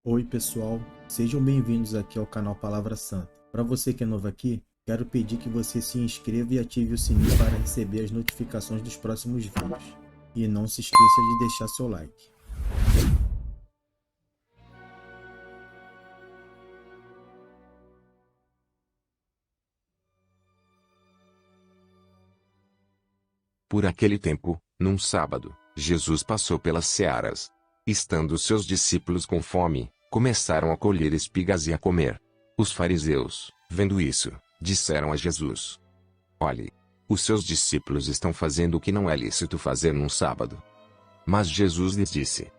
Oi pessoal, sejam bem-vindos aqui ao canal Palavra Santa. Para você que é novo aqui, quero pedir que você se inscreva e ative o sininho para receber as notificações dos próximos vídeos. E não se esqueça de deixar seu like. Por aquele tempo, num sábado, Jesus passou pelas searas. Estando seus discípulos com fome, começaram a colher espigas e a comer. Os fariseus, vendo isso, disseram a Jesus: Olhe, os seus discípulos estão fazendo o que não é lícito fazer num sábado. Mas Jesus lhes disse: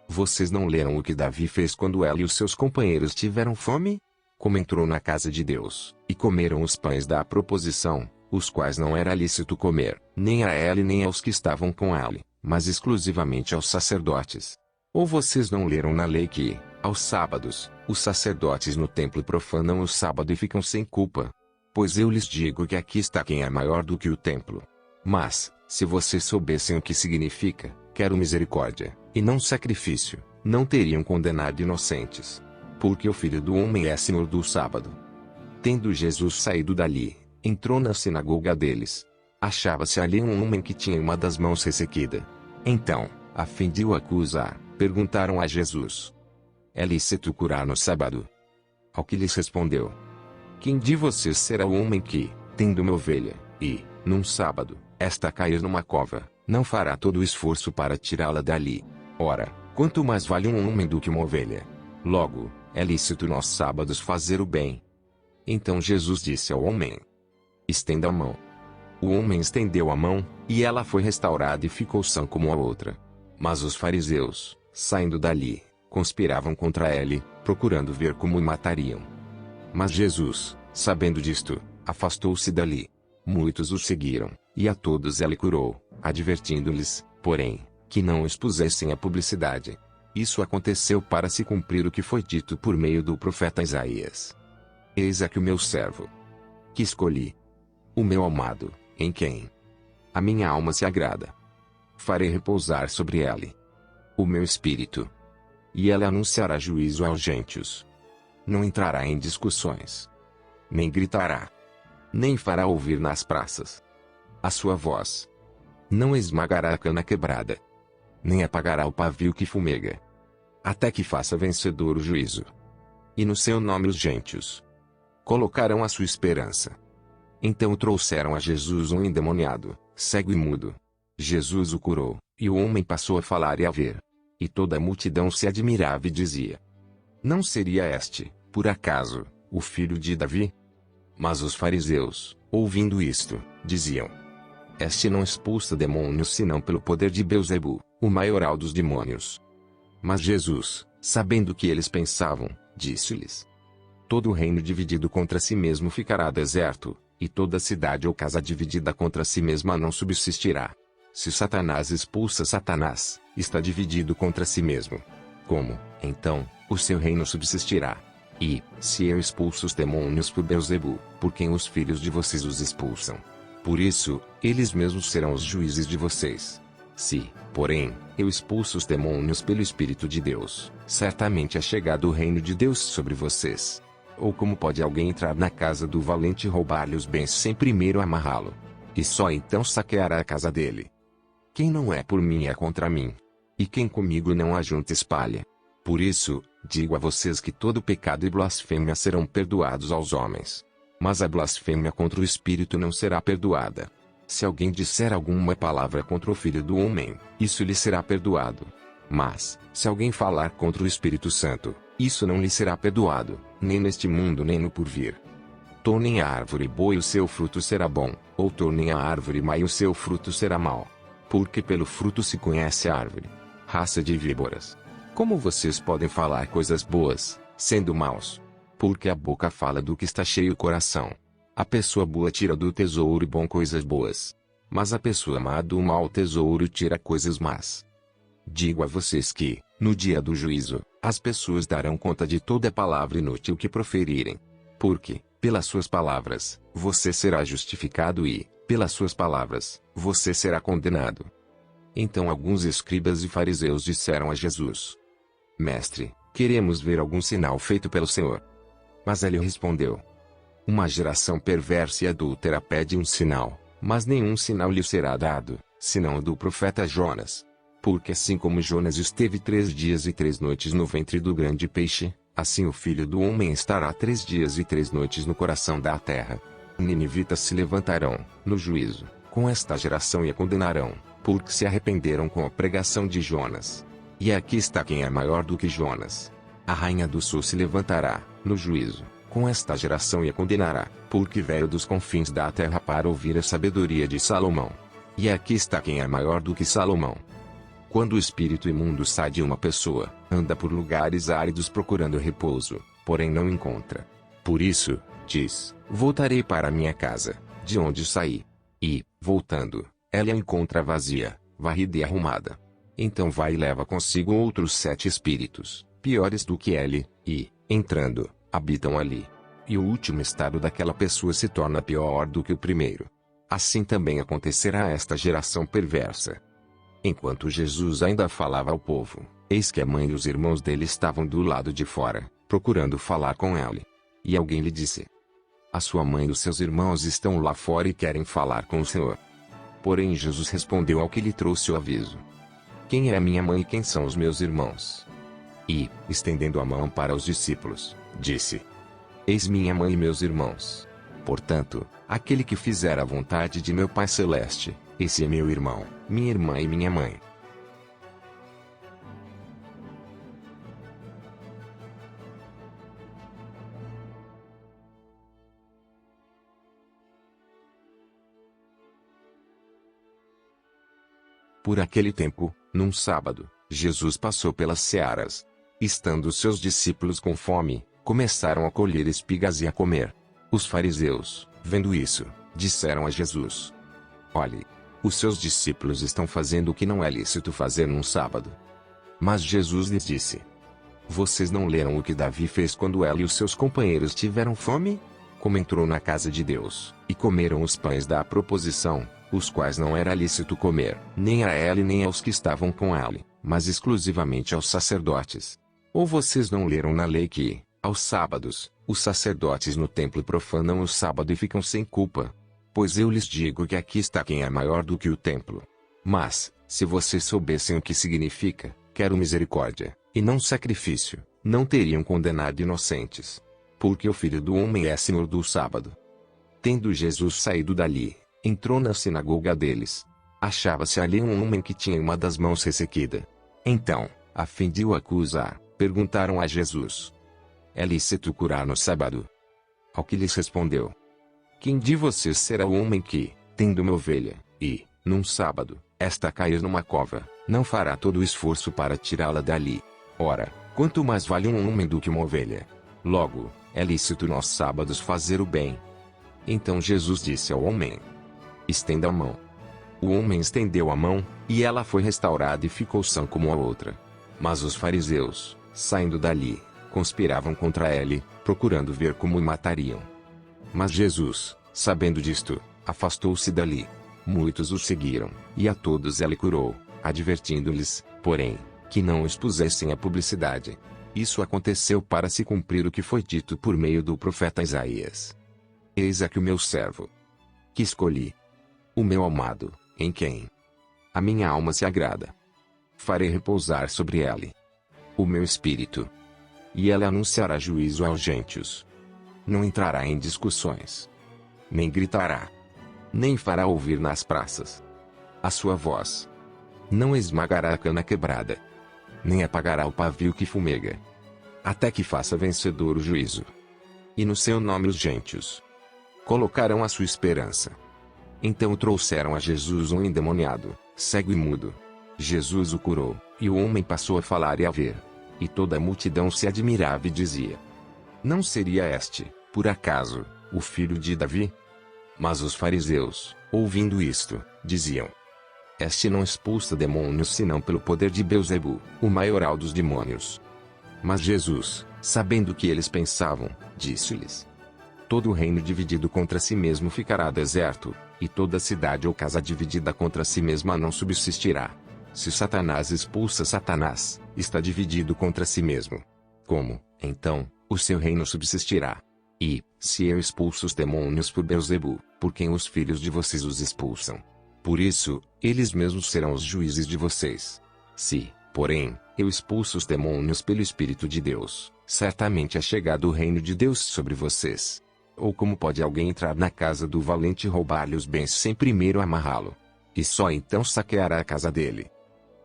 Vocês não leram o que Davi fez quando ele e os seus companheiros tiveram fome? Como entrou na casa de Deus, e comeram os pães da proposição, os quais não era lícito comer, nem a ele nem aos que estavam com ele, mas exclusivamente aos sacerdotes. Ou vocês não leram na lei que, aos sábados, os sacerdotes no templo profanam o sábado e ficam sem culpa? Pois eu lhes digo que aqui está quem é maior do que o templo. Mas, se vocês soubessem o que significa, quero misericórdia, e não sacrifício, não teriam condenado inocentes. Porque o Filho do Homem é Senhor do sábado. Tendo Jesus saído dali, entrou na sinagoga deles. Achava-se ali um homem que tinha uma das mãos ressequida. Então, a fim de o acusar, perguntaram a Jesus: É lícito curar no sábado? Ao que lhes respondeu: Quem de vocês será o homem que, tendo uma ovelha, e, num sábado, esta cair numa cova, não fará todo o esforço para tirá-la dali? Ora, quanto mais vale um homem do que uma ovelha? Logo, é lícito nos sábados fazer o bem. Então Jesus disse ao homem: Estenda a mão. O homem estendeu a mão, e ela foi restaurada e ficou sã como a outra. Mas os fariseus, saindo dali, conspiravam contra ele, procurando ver como o matariam. Mas Jesus, sabendo disto, afastou-se dali. Muitos o seguiram, e a todos ele curou, advertindo-lhes, porém, que não expusessem a publicidade. Isso aconteceu para se cumprir o que foi dito por meio do profeta Isaías. Eis aqui o meu servo, que escolhi, o meu amado, em quem a minha alma se agrada. Farei repousar sobre ele o meu espírito, e ele anunciará juízo aos gentios. Não entrará em discussões, nem gritará, nem fará ouvir nas praças a sua voz. Não esmagará a cana quebrada, nem apagará o pavio que fumega, até que faça vencedor o juízo. E no seu nome os gentios colocarão a sua esperança. Então trouxeram a Jesus um endemoniado, cego e mudo. Jesus o curou, e o homem passou a falar e a ver. E toda a multidão se admirava e dizia: Não seria este, por acaso, o filho de Davi? Mas os fariseus, ouvindo isto, diziam: Este não expulsa demônios senão pelo poder de Beelzebu, o maioral dos demônios. Mas Jesus, sabendo o que eles pensavam, disse-lhes: Todo reino dividido contra si mesmo ficará deserto, e toda cidade ou casa dividida contra si mesma não subsistirá. Se Satanás expulsa Satanás, está dividido contra si mesmo. Como, então, o seu reino subsistirá? E, se eu expulso os demônios por Beelzebu, por quem os filhos de vocês os expulsam? Por isso, eles mesmos serão os juízes de vocês. Se, porém, eu expulso os demônios pelo Espírito de Deus, certamente é chegado o reino de Deus sobre vocês. Ou como pode alguém entrar na casa do valente e roubar-lhe os bens sem primeiro amarrá-lo? E só então saqueará a casa dele. Quem não é por mim é contra mim. E quem comigo não ajunta espalha. Por isso, digo a vocês que todo pecado e blasfêmia serão perdoados aos homens. Mas a blasfêmia contra o Espírito não será perdoada. Se alguém disser alguma palavra contra o Filho do Homem, isso lhe será perdoado. Mas, se alguém falar contra o Espírito Santo, isso não lhe será perdoado, nem neste mundo nem no porvir. Tornem a árvore boa e o seu fruto será bom, ou tornem a árvore má e o seu fruto será mau. Porque pelo fruto se conhece a árvore. Raça de víboras. Como vocês podem falar coisas boas, sendo maus? Porque a boca fala do que está cheio o coração. A pessoa boa tira do tesouro bom coisas boas. Mas a pessoa má do mau tesouro tira coisas más. Digo a vocês que, no dia do juízo, as pessoas darão conta de toda palavra inútil que proferirem. Porque, pelas suas palavras, você será justificado e, pelas suas palavras, você será condenado. Então alguns escribas e fariseus disseram a Jesus: Mestre, Queremos ver algum sinal feito pelo Senhor. Mas ele respondeu: Uma geração perversa e adúltera pede um sinal, mas nenhum sinal lhe será dado, senão o do profeta Jonas. Porque assim como Jonas esteve 3 dias e 3 noites no ventre do grande peixe, assim o Filho do Homem estará 3 dias e 3 noites no coração da terra. Ninivitas se levantarão, no juízo, com esta geração e a condenarão, porque se arrependeram com a pregação de Jonas. E aqui está quem é maior do que Jonas. A rainha do sul se levantará, no juízo, com esta geração e a condenará, porque veio dos confins da terra para ouvir a sabedoria de Salomão. E aqui está quem é maior do que Salomão. Quando o espírito imundo sai de uma pessoa, anda por lugares áridos procurando repouso, porém não encontra. Por isso, diz: Voltarei para minha casa, de onde saí. E, voltando, ela a encontra vazia, varrida e arrumada. Então vai e leva consigo outros 7 espíritos, piores do que ele, e, entrando, habitam ali. E o último estado daquela pessoa se torna pior do que o primeiro. Assim também acontecerá a esta geração perversa. Enquanto Jesus ainda falava ao povo, eis que a mãe e os irmãos dele estavam do lado de fora, procurando falar com ele. E alguém lhe disse: A sua mãe e os seus irmãos estão lá fora e querem falar com o Senhor. Porém Jesus respondeu ao que lhe trouxe o aviso: Quem é a minha mãe e quem são os meus irmãos? E, estendendo a mão para os discípulos, disse: Eis minha mãe e meus irmãos. Portanto, aquele que fizer a vontade de meu Pai Celeste, esse é meu irmão, minha irmã e minha mãe. Por aquele tempo, num sábado, Jesus passou pelas searas. Estando seus discípulos com fome, começaram a colher espigas e a comer. Os fariseus, vendo isso, disseram a Jesus: Olhe, os seus discípulos estão fazendo o que não é lícito fazer num sábado. Mas Jesus lhes disse: Vocês não leram o que Davi fez quando ele e os seus companheiros tiveram fome? Como entrou na casa de Deus, e comeram os pães da proposição, os quais não era lícito comer, nem a ele nem aos que estavam com ele, mas exclusivamente aos sacerdotes. Ou vocês não leram na lei que, aos sábados, os sacerdotes no templo profanam o sábado e ficam sem culpa? Pois eu lhes digo que aqui está quem é maior do que o templo. Mas, se vocês soubessem o que significa, quero misericórdia, e não sacrifício, não teriam condenado inocentes. Porque o Filho do Homem é Senhor do sábado. Tendo Jesus saído dali, entrou na sinagoga deles. Achava-se ali um homem que tinha uma das mãos ressequida. Então, a fim de o acusar, perguntaram a Jesus: É lícito curar no sábado? Ao que lhes respondeu: Quem de vocês será o homem que, tendo uma ovelha, e, num sábado, esta cair numa cova, não fará todo o esforço para tirá-la dali? Ora, quanto mais vale um homem do que uma ovelha? Logo, é lícito nos sábados fazer o bem. Então Jesus disse ao homem: Estenda a mão. O homem estendeu a mão, e ela foi restaurada e ficou sã como a outra. Mas os fariseus, saindo dali, conspiravam contra ele, procurando ver como o matariam. Mas Jesus, sabendo disto, afastou-se dali. Muitos o seguiram, e a todos ele curou, advertindo-lhes, porém, que não expusessem a publicidade. Isso aconteceu para se cumprir o que foi dito por meio do profeta Isaías: Eis aqui o meu servo, que escolhi, o meu amado, em quem a minha alma se agrada. Farei repousar sobre ele o meu espírito, e ele anunciará juízo aos gentios. Não entrará em discussões, nem gritará, nem fará ouvir nas praças a sua voz. Não esmagará a cana quebrada, nem apagará o pavio que fumega, até que faça vencedor o juízo. E no seu nome os gentios colocarão a sua esperança. Então trouxeram a Jesus um endemoniado, cego e mudo. Jesus o curou, e o homem passou a falar e a ver. E toda a multidão se admirava e dizia: Não seria este, por acaso, o filho de Davi? Mas os fariseus, ouvindo isto, diziam: Este não expulsa demônios senão pelo poder de Beelzebu, o maioral dos demônios. Mas Jesus, sabendo o que eles pensavam, disse-lhes: Todo reino dividido contra si mesmo ficará deserto, e toda cidade ou casa dividida contra si mesma não subsistirá. Se Satanás expulsa Satanás, está dividido contra si mesmo. Como, então, o seu reino subsistirá? E, se eu expulso os demônios por Beelzebu, por quem os filhos de vocês os expulsam? Por isso, eles mesmos serão os juízes de vocês. Se, porém, eu expulso os demônios pelo Espírito de Deus, certamente é chegado o reino de Deus sobre vocês. Ou como pode alguém entrar na casa do valente e roubar-lhe os bens sem primeiro amarrá-lo? E só então saqueará a casa dele.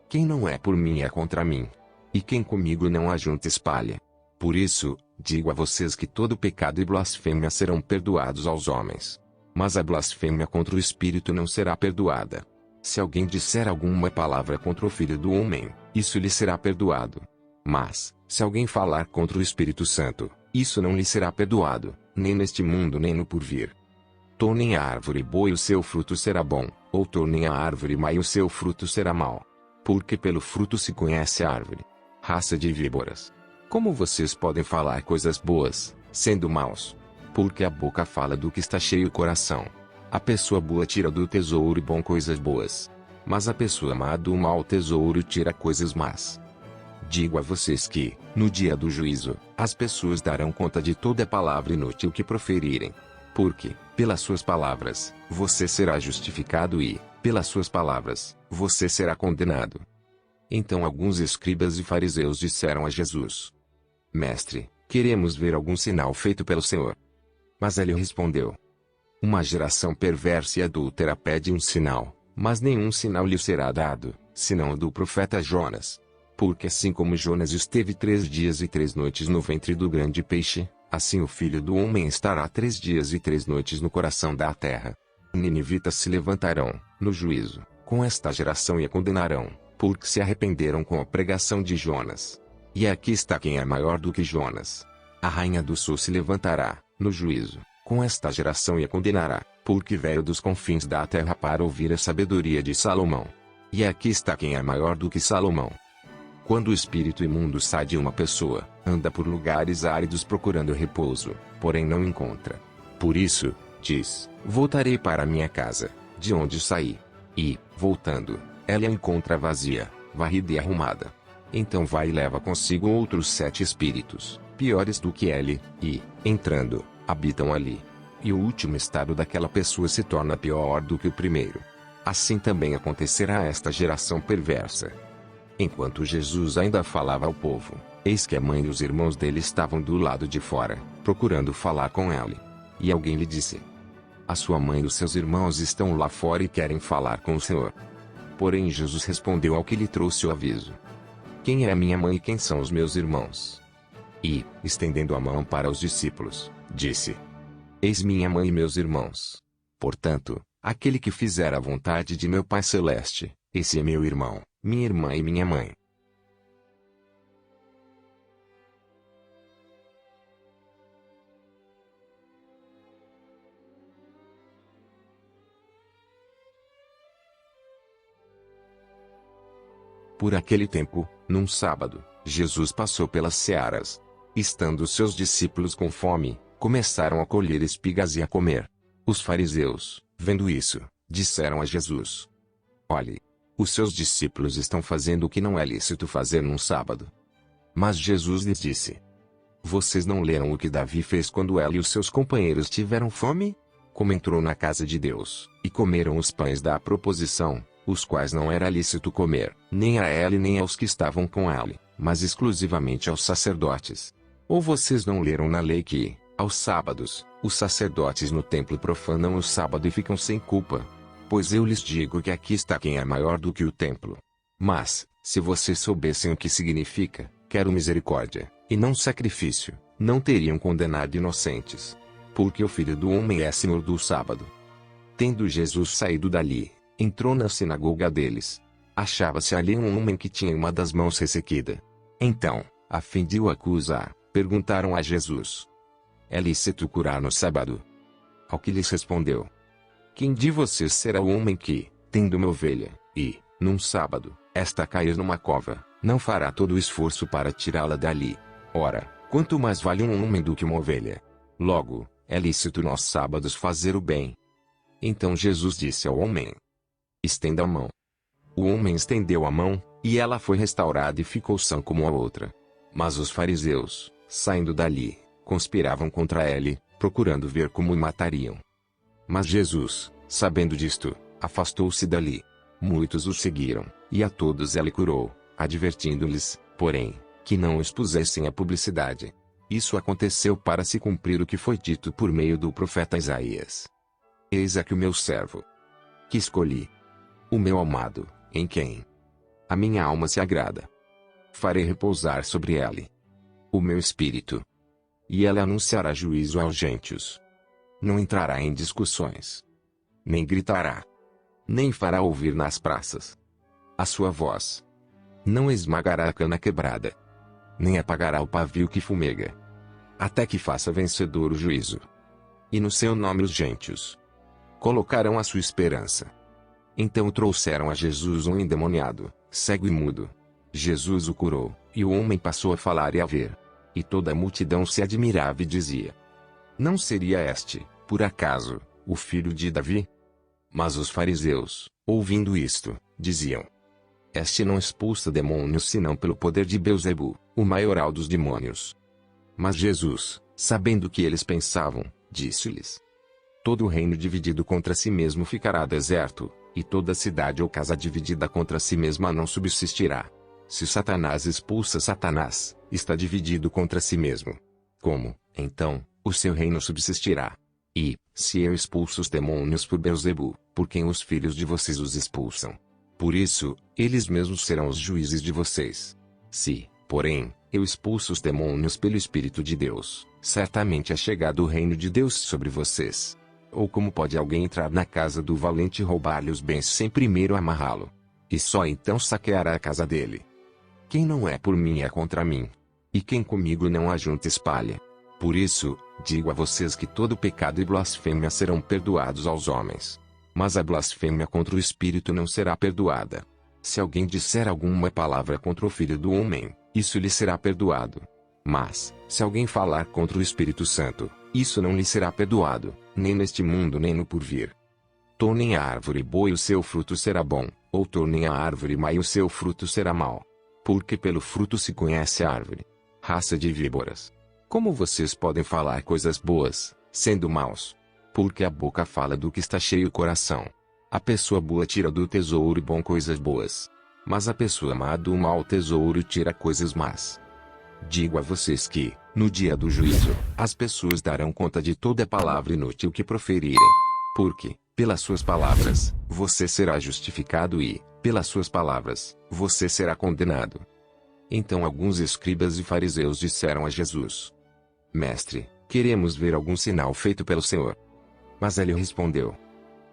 Quem não é por mim é contra mim. E quem comigo não ajunta espalha. Por isso, digo a vocês que todo pecado e blasfêmia serão perdoados aos homens. Mas a blasfêmia contra o Espírito não será perdoada. Se alguém disser alguma palavra contra o Filho do Homem, isso lhe será perdoado. Mas, se alguém falar contra o Espírito Santo, isso não lhe será perdoado, nem neste mundo nem no porvir. Tornem a árvore boa e o seu fruto será bom, ou tornem a árvore má e o seu fruto será mau. Porque pelo fruto se conhece a árvore. Raça de víboras. Como vocês podem falar coisas boas, sendo maus? Porque a boca fala do que está cheio o coração. A pessoa boa tira do tesouro bom coisas boas. Mas a pessoa má do mau tesouro tira coisas más. Digo a vocês que, no dia do juízo, as pessoas darão conta de toda palavra inútil que proferirem. Porque, pelas suas palavras, você será justificado e, pelas suas palavras, você será condenado. Então alguns escribas e fariseus disseram a Jesus: Mestre, queremos ver algum sinal feito pelo Senhor. Mas ele respondeu: Uma geração perversa e adúltera pede um sinal, mas nenhum sinal lhe será dado, senão o do profeta Jonas. Porque assim como Jonas esteve 3 dias e 3 noites no ventre do grande peixe, assim o Filho do Homem estará 3 dias e 3 noites no coração da terra. Ninivitas se levantarão, no juízo, com esta geração e a condenarão, porque se arrependeram com a pregação de Jonas. E aqui está quem é maior do que Jonas. A rainha do sul se levantará, no juízo, com esta geração e a condenará, porque veio dos confins da terra para ouvir a sabedoria de Salomão. E aqui está quem é maior do que Salomão. Quando o espírito imundo sai de uma pessoa, anda por lugares áridos procurando repouso, porém não encontra. Por isso, diz: Voltarei para minha casa, de onde saí. E, voltando, ela a encontra vazia, varrida e arrumada. Então vai e leva consigo outros 7 espíritos, piores do que ele, e, entrando, habitam ali. E o último estado daquela pessoa se torna pior do que o primeiro. Assim também acontecerá a esta geração perversa. Enquanto Jesus ainda falava ao povo, eis que a mãe e os irmãos dele estavam do lado de fora, procurando falar com ele. E alguém lhe disse: A sua mãe e os seus irmãos estão lá fora e querem falar com o Senhor. Porém Jesus respondeu ao que lhe trouxe o aviso: Quem é a minha mãe e quem são os meus irmãos? E, estendendo a mão para os discípulos, disse: Eis minha mãe e meus irmãos. Portanto, aquele que fizer a vontade de meu Pai Celeste, esse é meu irmão, minha irmã e minha mãe. Por aquele tempo, num sábado, Jesus passou pelas searas. Estando seus discípulos com fome, começaram a colher espigas e a comer. Os fariseus, vendo isso, disseram a Jesus: Olhe, os seus discípulos estão fazendo o que não é lícito fazer num sábado. Mas Jesus lhes disse: Vocês não leram o que Davi fez quando ele e os seus companheiros tiveram fome? Como entrou na casa de Deus, e comeram os pães da proposição, os quais não era lícito comer, nem a ele nem aos que estavam com ele, mas exclusivamente aos sacerdotes. Ou vocês não leram na lei que, aos sábados, os sacerdotes no templo profanam o sábado e ficam sem culpa? Pois eu lhes digo que aqui está quem é maior do que o templo. Mas, se vocês soubessem o que significa, quero misericórdia, e não sacrifício, não teriam condenado inocentes. Porque o Filho do Homem é Senhor do sábado. Tendo Jesus saído dali, entrou na sinagoga deles. Achava-se ali um homem que tinha uma das mãos ressequida. Então, a fim de o acusar, perguntaram a Jesus: É lícito curar no sábado? Ao que lhes respondeu: Quem de vocês será o homem que, tendo uma ovelha, e, num sábado, esta cair numa cova, não fará todo o esforço para tirá-la dali? Ora, quanto mais vale um homem do que uma ovelha? Logo, é lícito nos sábados fazer o bem. Então Jesus disse ao homem: Estenda a mão. O homem estendeu a mão, e ela foi restaurada e ficou sã como a outra. Mas os fariseus, saindo dali, conspiravam contra ele, procurando ver como o matariam. Mas Jesus, sabendo disto, afastou-se dali. Muitos o seguiram, e a todos ele curou, advertindo-lhes, porém, que não o expusessem à publicidade. Isso aconteceu para se cumprir o que foi dito por meio do profeta Isaías. Eis aqui o meu servo, que escolhi, o meu amado, em quem a minha alma se agrada. Farei repousar sobre ele o meu espírito, e ele anunciará juízo aos gentios. Não entrará em discussões, nem gritará, nem fará ouvir nas praças a sua voz. Não esmagará a cana quebrada, nem apagará o pavio que fumega, até que faça vencedor o juízo. E no seu nome os gentios colocarão a sua esperança. Então trouxeram a Jesus um endemoniado, cego e mudo. Jesus o curou, e o homem passou a falar e a ver. E toda a multidão se admirava e dizia: não seria este, por acaso, o filho de Davi? Mas os fariseus, ouvindo isto, diziam: este não expulsa demônios senão pelo poder de Beelzebu, o maioral dos demônios. Mas Jesus, sabendo o que eles pensavam, disse-lhes: todo reino dividido contra si mesmo ficará deserto, e toda cidade ou casa dividida contra si mesma não subsistirá. Se Satanás expulsa Satanás, está dividido contra si mesmo. Como, então, o seu reino subsistirá? E, se eu expulso os demônios por Beelzebu, por quem os filhos de vocês os expulsam? Por isso, eles mesmos serão os juízes de vocês. Se, porém, eu expulso os demônios pelo Espírito de Deus, certamente é chegado o reino de Deus sobre vocês. Ou como pode alguém entrar na casa do valente e roubar-lhe os bens sem primeiro amarrá-lo? E só então saqueará a casa dele. Quem não é por mim é contra mim. E quem comigo não ajunta espalha. Por isso, digo a vocês que todo pecado e blasfêmia serão perdoados aos homens. Mas a blasfêmia contra o Espírito não será perdoada. Se alguém disser alguma palavra contra o Filho do Homem, isso lhe será perdoado. Mas, se alguém falar contra o Espírito Santo, isso não lhe será perdoado, nem neste mundo nem no porvir. Tornem a árvore boa e o seu fruto será bom, ou tornem a árvore má e o seu fruto será mau. Porque pelo fruto se conhece a árvore. Raça de víboras. Como vocês podem falar coisas boas, sendo maus? Porque a boca fala do que está cheio o coração. A pessoa boa tira do tesouro bom coisas boas. Mas a pessoa má do mau tesouro tira coisas más. Digo a vocês que, no dia do juízo, as pessoas darão conta de toda palavra inútil que proferirem. Porque, pelas suas palavras, você será justificado e, pelas suas palavras, você será condenado. Então alguns escribas e fariseus disseram a Jesus: mestre, queremos ver algum sinal feito pelo Senhor. Mas ele respondeu: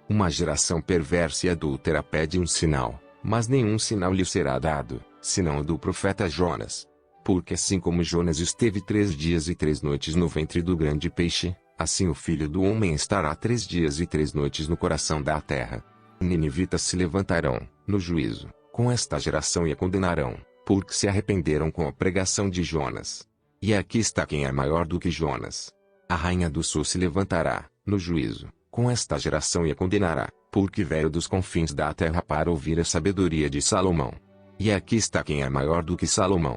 uma geração perversa e adúltera pede um sinal, mas nenhum sinal lhe será dado, senão o do profeta Jonas. Porque assim como Jonas esteve 3 dias e 3 noites no ventre do grande peixe, assim o Filho do Homem estará 3 dias e 3 noites no coração da terra. Ninivitas se levantarão, no juízo, com esta geração e a condenarão, porque se arrependeram com a pregação de Jonas. E aqui está quem é maior do que Jonas. A rainha do sul se levantará, no juízo, com esta geração e a condenará, porque veio dos confins da terra para ouvir a sabedoria de Salomão. E aqui está quem é maior do que Salomão.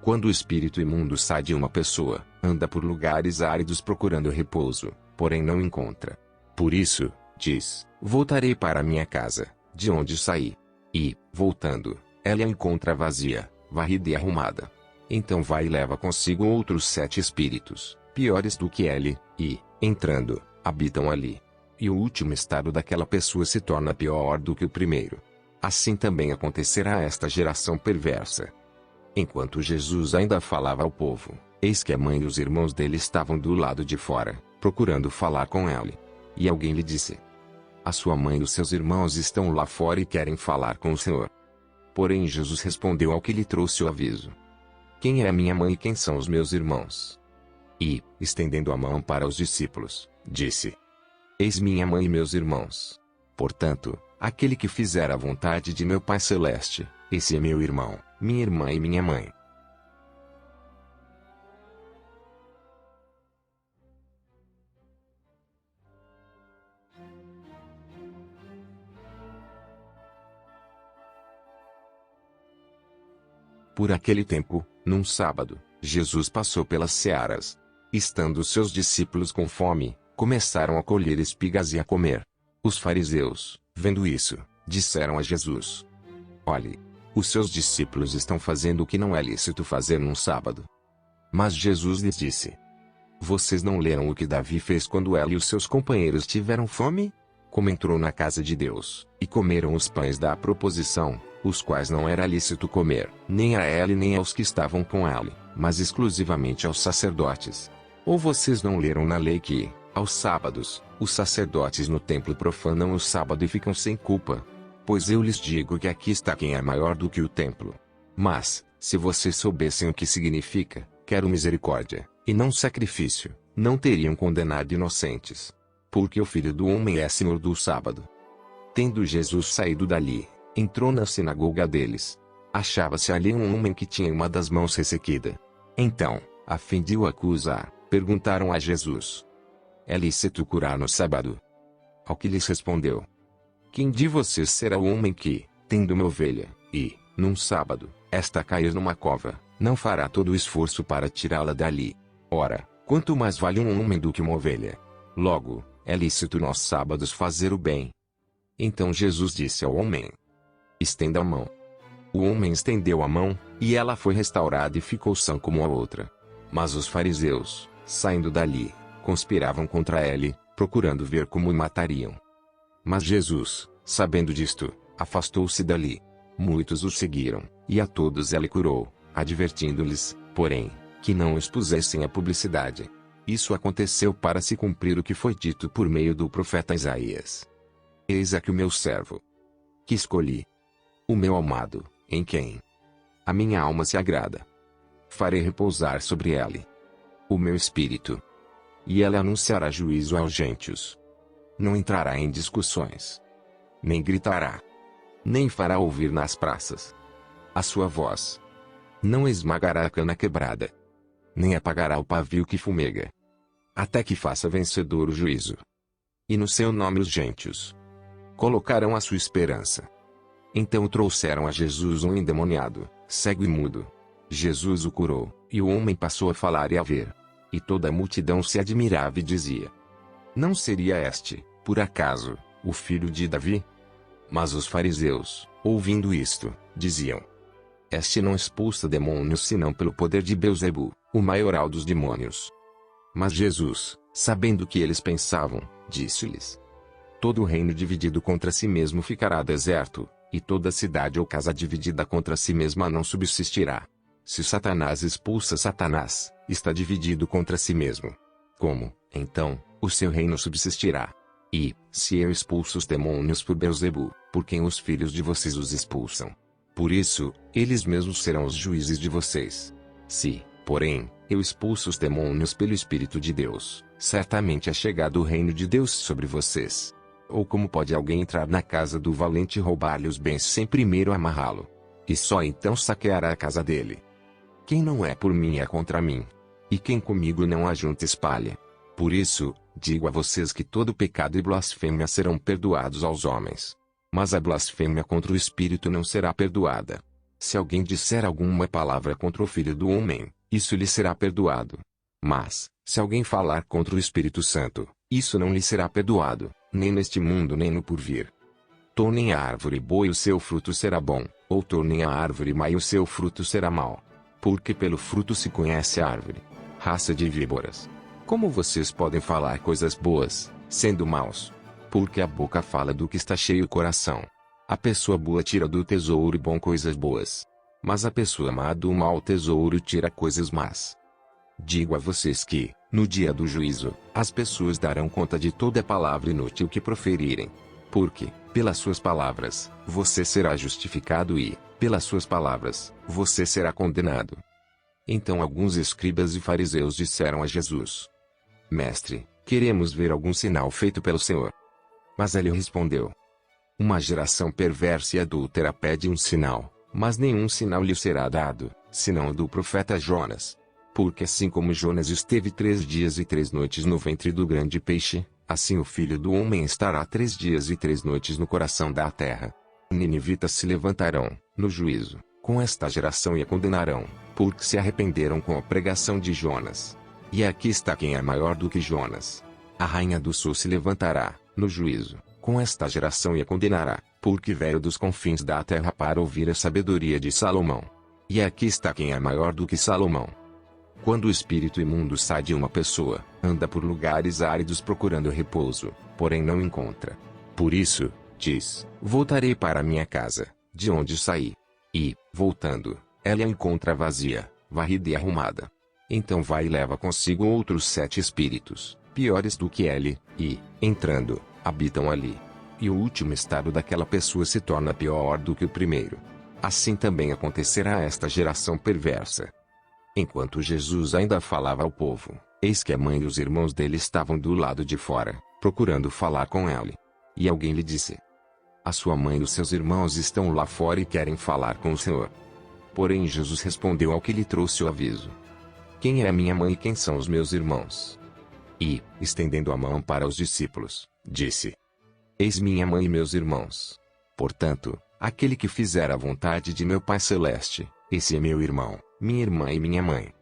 Quando o espírito imundo sai de uma pessoa, anda por lugares áridos procurando repouso, porém não encontra. Por isso, diz: voltarei para minha casa, de onde saí. E, voltando, ela a encontra vazia, varrida e arrumada. Então vai e leva consigo outros 7 espíritos, piores do que ele, e, entrando, habitam ali. E o último estado daquela pessoa se torna pior do que o primeiro. Assim também acontecerá a esta geração perversa. Enquanto Jesus ainda falava ao povo, eis que a mãe e os irmãos dele estavam do lado de fora, procurando falar com ele. E alguém lhe disse: a sua mãe e os seus irmãos estão lá fora e querem falar com o Senhor. Porém Jesus respondeu ao que lhe trouxe o aviso: quem é a minha mãe e quem são os meus irmãos? E, estendendo a mão para os discípulos, disse: eis minha mãe e meus irmãos. Portanto, aquele que fizer a vontade de meu Pai Celeste, esse é meu irmão, minha irmã e minha mãe. Por aquele tempo, num sábado, Jesus passou pelas searas. Estando seus discípulos com fome, começaram a colher espigas e a comer. Os fariseus, vendo isso, disseram a Jesus: Olhe, os seus discípulos estão fazendo o que não é lícito fazer num sábado. Mas Jesus lhes disse: Vocês não leram o que Davi fez quando ele e os seus companheiros tiveram fome? Como entrou na casa de Deus, e comeram os pães da proposição, os quais não era lícito comer, nem a ele nem aos que estavam com ele, mas exclusivamente aos sacerdotes. Ou vocês não leram na lei que, aos sábados, os sacerdotes no templo profanam o sábado e ficam sem culpa? Pois eu lhes digo que aqui está quem é maior do que o templo. Mas, se vocês soubessem o que significa, quero misericórdia, e não sacrifício, não teriam condenado inocentes. Porque o Filho do Homem é Senhor do sábado. Tendo Jesus saído dali, entrou na sinagoga deles. Achava-se ali um homem que tinha uma das mãos ressequida. Então, a fim de o acusar, perguntaram a Jesus: É lícito curar no sábado? Ao que lhes respondeu: Quem de vocês será o homem que, tendo uma ovelha, e, num sábado, esta cair numa cova, não fará todo o esforço para tirá-la dali? Ora, quanto mais vale um homem do que uma ovelha? Logo, é lícito nos sábados fazer o bem. Então Jesus disse ao homem: Estenda a mão. O homem estendeu a mão, e ela foi restaurada e ficou sã como a outra. Mas os fariseus, saindo dali, conspiravam contra ele, procurando ver como o matariam. Mas Jesus, sabendo disto, afastou-se dali. Muitos o seguiram, e a todos ele curou, advertindo-lhes, porém, que não expusessem a publicidade. Isso aconteceu para se cumprir o que foi dito por meio do profeta Isaías. Eis aqui o meu servo, que escolhi, o meu amado, em quem a minha alma se agrada. Farei repousar sobre ele o meu espírito, e ele anunciará juízo aos gentios. Não entrará em discussões, nem gritará, nem fará ouvir nas praças a sua voz. Não esmagará a cana quebrada, nem apagará o pavio que fumega, até que faça vencedor o juízo. E no seu nome os gentios colocarão a sua esperança. Então trouxeram a Jesus um endemoniado, cego e mudo. Jesus o curou, e o homem passou a falar e a ver. E toda a multidão se admirava e dizia: Não seria este, por acaso, o filho de Davi? Mas os fariseus, ouvindo isto, diziam: Este não expulsa demônios senão pelo poder de Beelzebu, o maioral dos demônios. Mas Jesus, sabendo que eles pensavam, disse-lhes: Todo reino dividido contra si mesmo ficará deserto, e toda cidade ou casa dividida contra si mesma não subsistirá. Se Satanás expulsa Satanás, está dividido contra si mesmo. Como, então, o seu reino subsistirá? E, se eu expulso os demônios por Beelzebu, por quem os filhos de vocês os expulsam? Por isso, eles mesmos serão os juízes de vocês. Se, porém, eu expulso os demônios pelo Espírito de Deus, certamente é chegado o reino de Deus sobre vocês. Ou como pode alguém entrar na casa do valente e roubar-lhe os bens sem primeiro amarrá-lo? E só então saqueará a casa dele. Quem não é por mim é contra mim. E quem comigo não ajunta espalha. Por isso, digo a vocês que todo pecado e blasfêmia serão perdoados aos homens. Mas a blasfêmia contra o Espírito não será perdoada. Se alguém disser alguma palavra contra o Filho do Homem, isso lhe será perdoado. Mas, se alguém falar contra o Espírito Santo, isso não lhe será perdoado, nem neste mundo nem no porvir. Tornem a árvore boa e o seu fruto será bom, ou tornem a árvore má e o seu fruto será mau. Porque pelo fruto se conhece a árvore. Raça de víboras. Como vocês podem falar coisas boas, sendo maus? Porque a boca fala do que está cheio o coração. A pessoa boa tira do tesouro bom coisas boas. Mas a pessoa má do mau tesouro tira coisas más. Digo a vocês que, no dia do juízo, as pessoas darão conta de toda palavra inútil que proferirem. Porque, pelas suas palavras, você será justificado e, pelas suas palavras, você será condenado. Então alguns escribas e fariseus disseram a Jesus: Mestre, queremos ver algum sinal feito pelo Senhor. Mas ele respondeu: Uma geração perversa e adúltera pede um sinal, mas nenhum sinal lhe será dado, senão o do profeta Jonas. Porque assim como Jonas esteve 3 dias e 3 noites no ventre do grande peixe, assim o Filho do Homem estará 3 dias e 3 noites no coração da terra. Ninivitas se levantarão, no juízo, com esta geração e a condenarão, porque se arrependeram com a pregação de Jonas. E aqui está quem é maior do que Jonas. A rainha do sul se levantará, no juízo, com esta geração e a condenará, porque veio dos confins da terra para ouvir a sabedoria de Salomão. E aqui está quem é maior do que Salomão. Quando o espírito imundo sai de uma pessoa, anda por lugares áridos procurando repouso, porém não encontra. Por isso, diz: voltarei para minha casa, de onde saí. E, voltando, ela a encontra vazia, varrida e arrumada. Então vai e leva consigo outros 7 espíritos, piores do que ele, e, entrando, habitam ali. E o último estado daquela pessoa se torna pior do que o primeiro. Assim também acontecerá a esta geração perversa. Enquanto Jesus ainda falava ao povo, eis que a mãe e os irmãos dele estavam do lado de fora, procurando falar com ele. E alguém lhe disse: a sua mãe e os seus irmãos estão lá fora e querem falar com o Senhor. Porém Jesus respondeu ao que lhe trouxe o aviso: quem é a minha mãe e quem são os meus irmãos? E, estendendo a mão para os discípulos, disse: eis minha mãe e meus irmãos. Portanto, aquele que fizer a vontade de meu Pai Celeste, esse é meu irmão, minha irmã e minha mãe.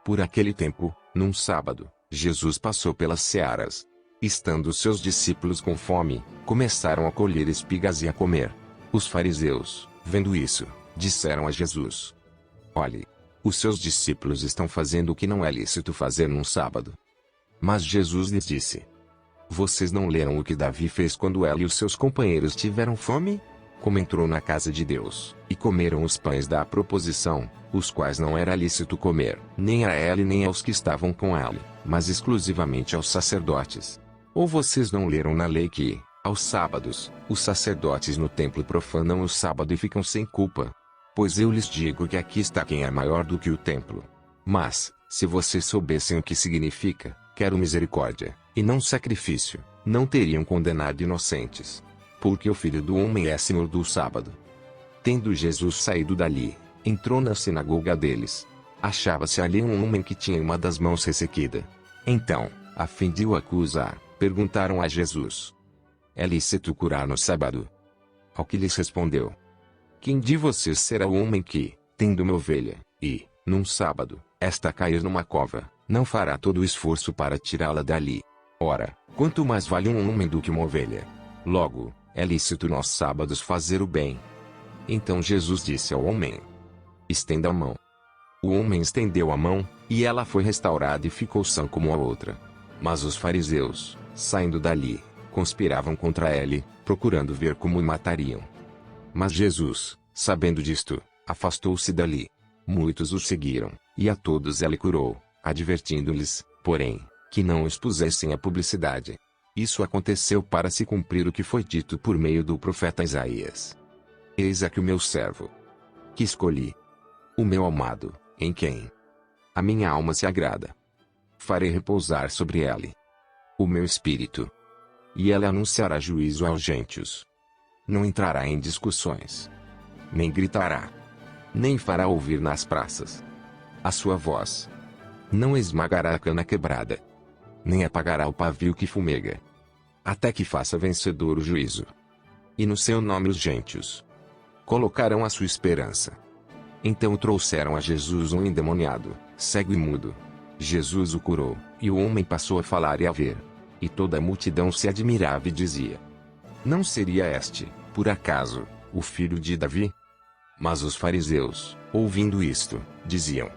Por aquele tempo, num sábado, Jesus passou pelas searas. Estando seus discípulos com fome, começaram a colher espigas e a comer. Os fariseus, vendo isso, disseram a Jesus: olhe, os seus discípulos estão fazendo o que não é lícito fazer num sábado. Mas Jesus lhes disse: vocês não leram o que Davi fez quando ele e os seus companheiros tiveram fome? Como entrou na casa de Deus, e comeram os pães da proposição, os quais não era lícito comer, nem a ele nem aos que estavam com ele, mas exclusivamente aos sacerdotes. Ou vocês não leram na lei que, aos sábados, os sacerdotes no templo profanam o sábado e ficam sem culpa? Pois eu lhes digo que aqui está quem é maior do que o templo. Mas, se vocês soubessem o que significa, quero misericórdia, e não sacrifício, não teriam condenado inocentes. Porque o Filho do Homem é Senhor do sábado. Tendo Jesus saído dali, entrou na sinagoga deles. Achava-se ali um homem que tinha uma das mãos ressequida. Então, a fim de o acusar, perguntaram a Jesus: é lícito curar no sábado? Ao que lhes respondeu: quem de vocês será o homem que, tendo uma ovelha, e, num sábado, esta cair numa cova, não fará todo o esforço para tirá-la dali? Ora, quanto mais vale um homem do que uma ovelha? Logo, é lícito nos sábados fazer o bem. Então Jesus disse ao homem: estenda a mão. O homem estendeu a mão, e ela foi restaurada e ficou sã como a outra. Mas os fariseus, saindo dali, conspiravam contra ele, procurando ver como o matariam. Mas Jesus, sabendo disto, afastou-se dali. Muitos o seguiram, e a todos ele curou, advertindo-lhes, porém, que não expusessem a publicidade. Isso aconteceu para se cumprir o que foi dito por meio do profeta Isaías: eis aqui o meu servo, que escolhi, o meu amado, em quem a minha alma se agrada. Farei repousar sobre ele o meu espírito, e ele anunciará juízo aos gentios. Não entrará em discussões, nem gritará, nem fará ouvir nas praças a sua voz. Não esmagará a cana quebrada, nem apagará o pavio que fumega, até que faça vencedor o juízo. E no seu nome os gentios colocarão a sua esperança. Então trouxeram a Jesus um endemoniado, cego e mudo. Jesus o curou, e o homem passou a falar e a ver. E toda a multidão se admirava e dizia: não seria este, por acaso, o filho de Davi? Mas os fariseus, ouvindo isto, diziam: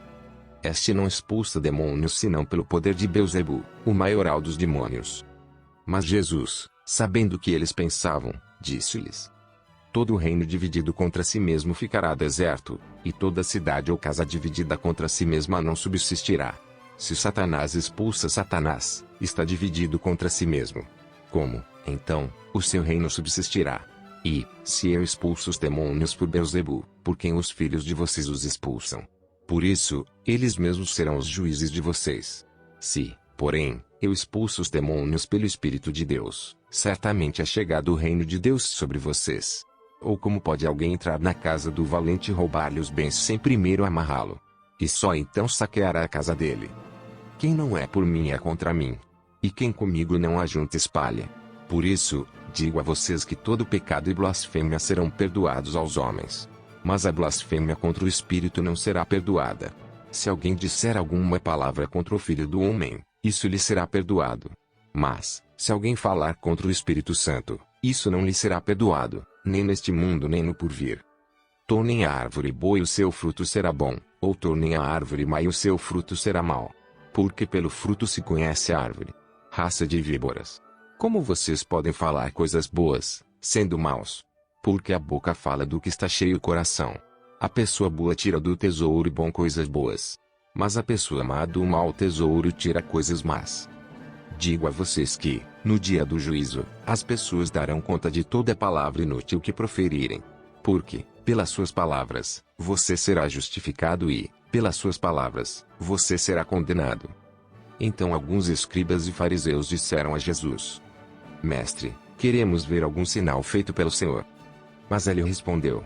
este não expulsa demônios senão pelo poder de Beelzebu, o maioral dos demônios. Mas Jesus, sabendo o que eles pensavam, disse-lhes: todo reino dividido contra si mesmo ficará deserto, e toda cidade ou casa dividida contra si mesma não subsistirá. Se Satanás expulsa Satanás, está dividido contra si mesmo. Como, então, o seu reino subsistirá? E, se eu expulso os demônios por Beelzebu, por quem os filhos de vocês os expulsam? Por isso, eles mesmos serão os juízes de vocês. Se, porém, eu expulso os demônios pelo Espírito de Deus, certamente é chegado o reino de Deus sobre vocês. Ou como pode alguém entrar na casa do valente e roubar-lhe os bens sem primeiro amarrá-lo? E só então saqueará a casa dele. Quem não é por mim é contra mim. E quem comigo não ajunta espalha. Por isso, digo a vocês que todo pecado e blasfêmia serão perdoados aos homens. Mas a blasfêmia contra o Espírito não será perdoada. Se alguém disser alguma palavra contra o Filho do Homem, isso lhe será perdoado. Mas, se alguém falar contra o Espírito Santo, isso não lhe será perdoado, nem neste mundo nem no porvir. Tornem a árvore boa e o seu fruto será bom, ou tornem a árvore má e o seu fruto será mau. Porque pelo fruto se conhece a árvore. Raça de víboras. Como vocês podem falar coisas boas, sendo maus? Porque a boca fala do que está cheio o coração. A pessoa boa tira do tesouro bom coisas boas. Mas a pessoa má do mau tesouro tira coisas más. Digo a vocês que, no dia do juízo, as pessoas darão conta de toda palavra inútil que proferirem. Porque, pelas suas palavras, você será justificado e, pelas suas palavras, você será condenado. Então alguns escribas e fariseus disseram a Jesus: Mestre, queremos ver algum sinal feito pelo Senhor. Mas ele respondeu: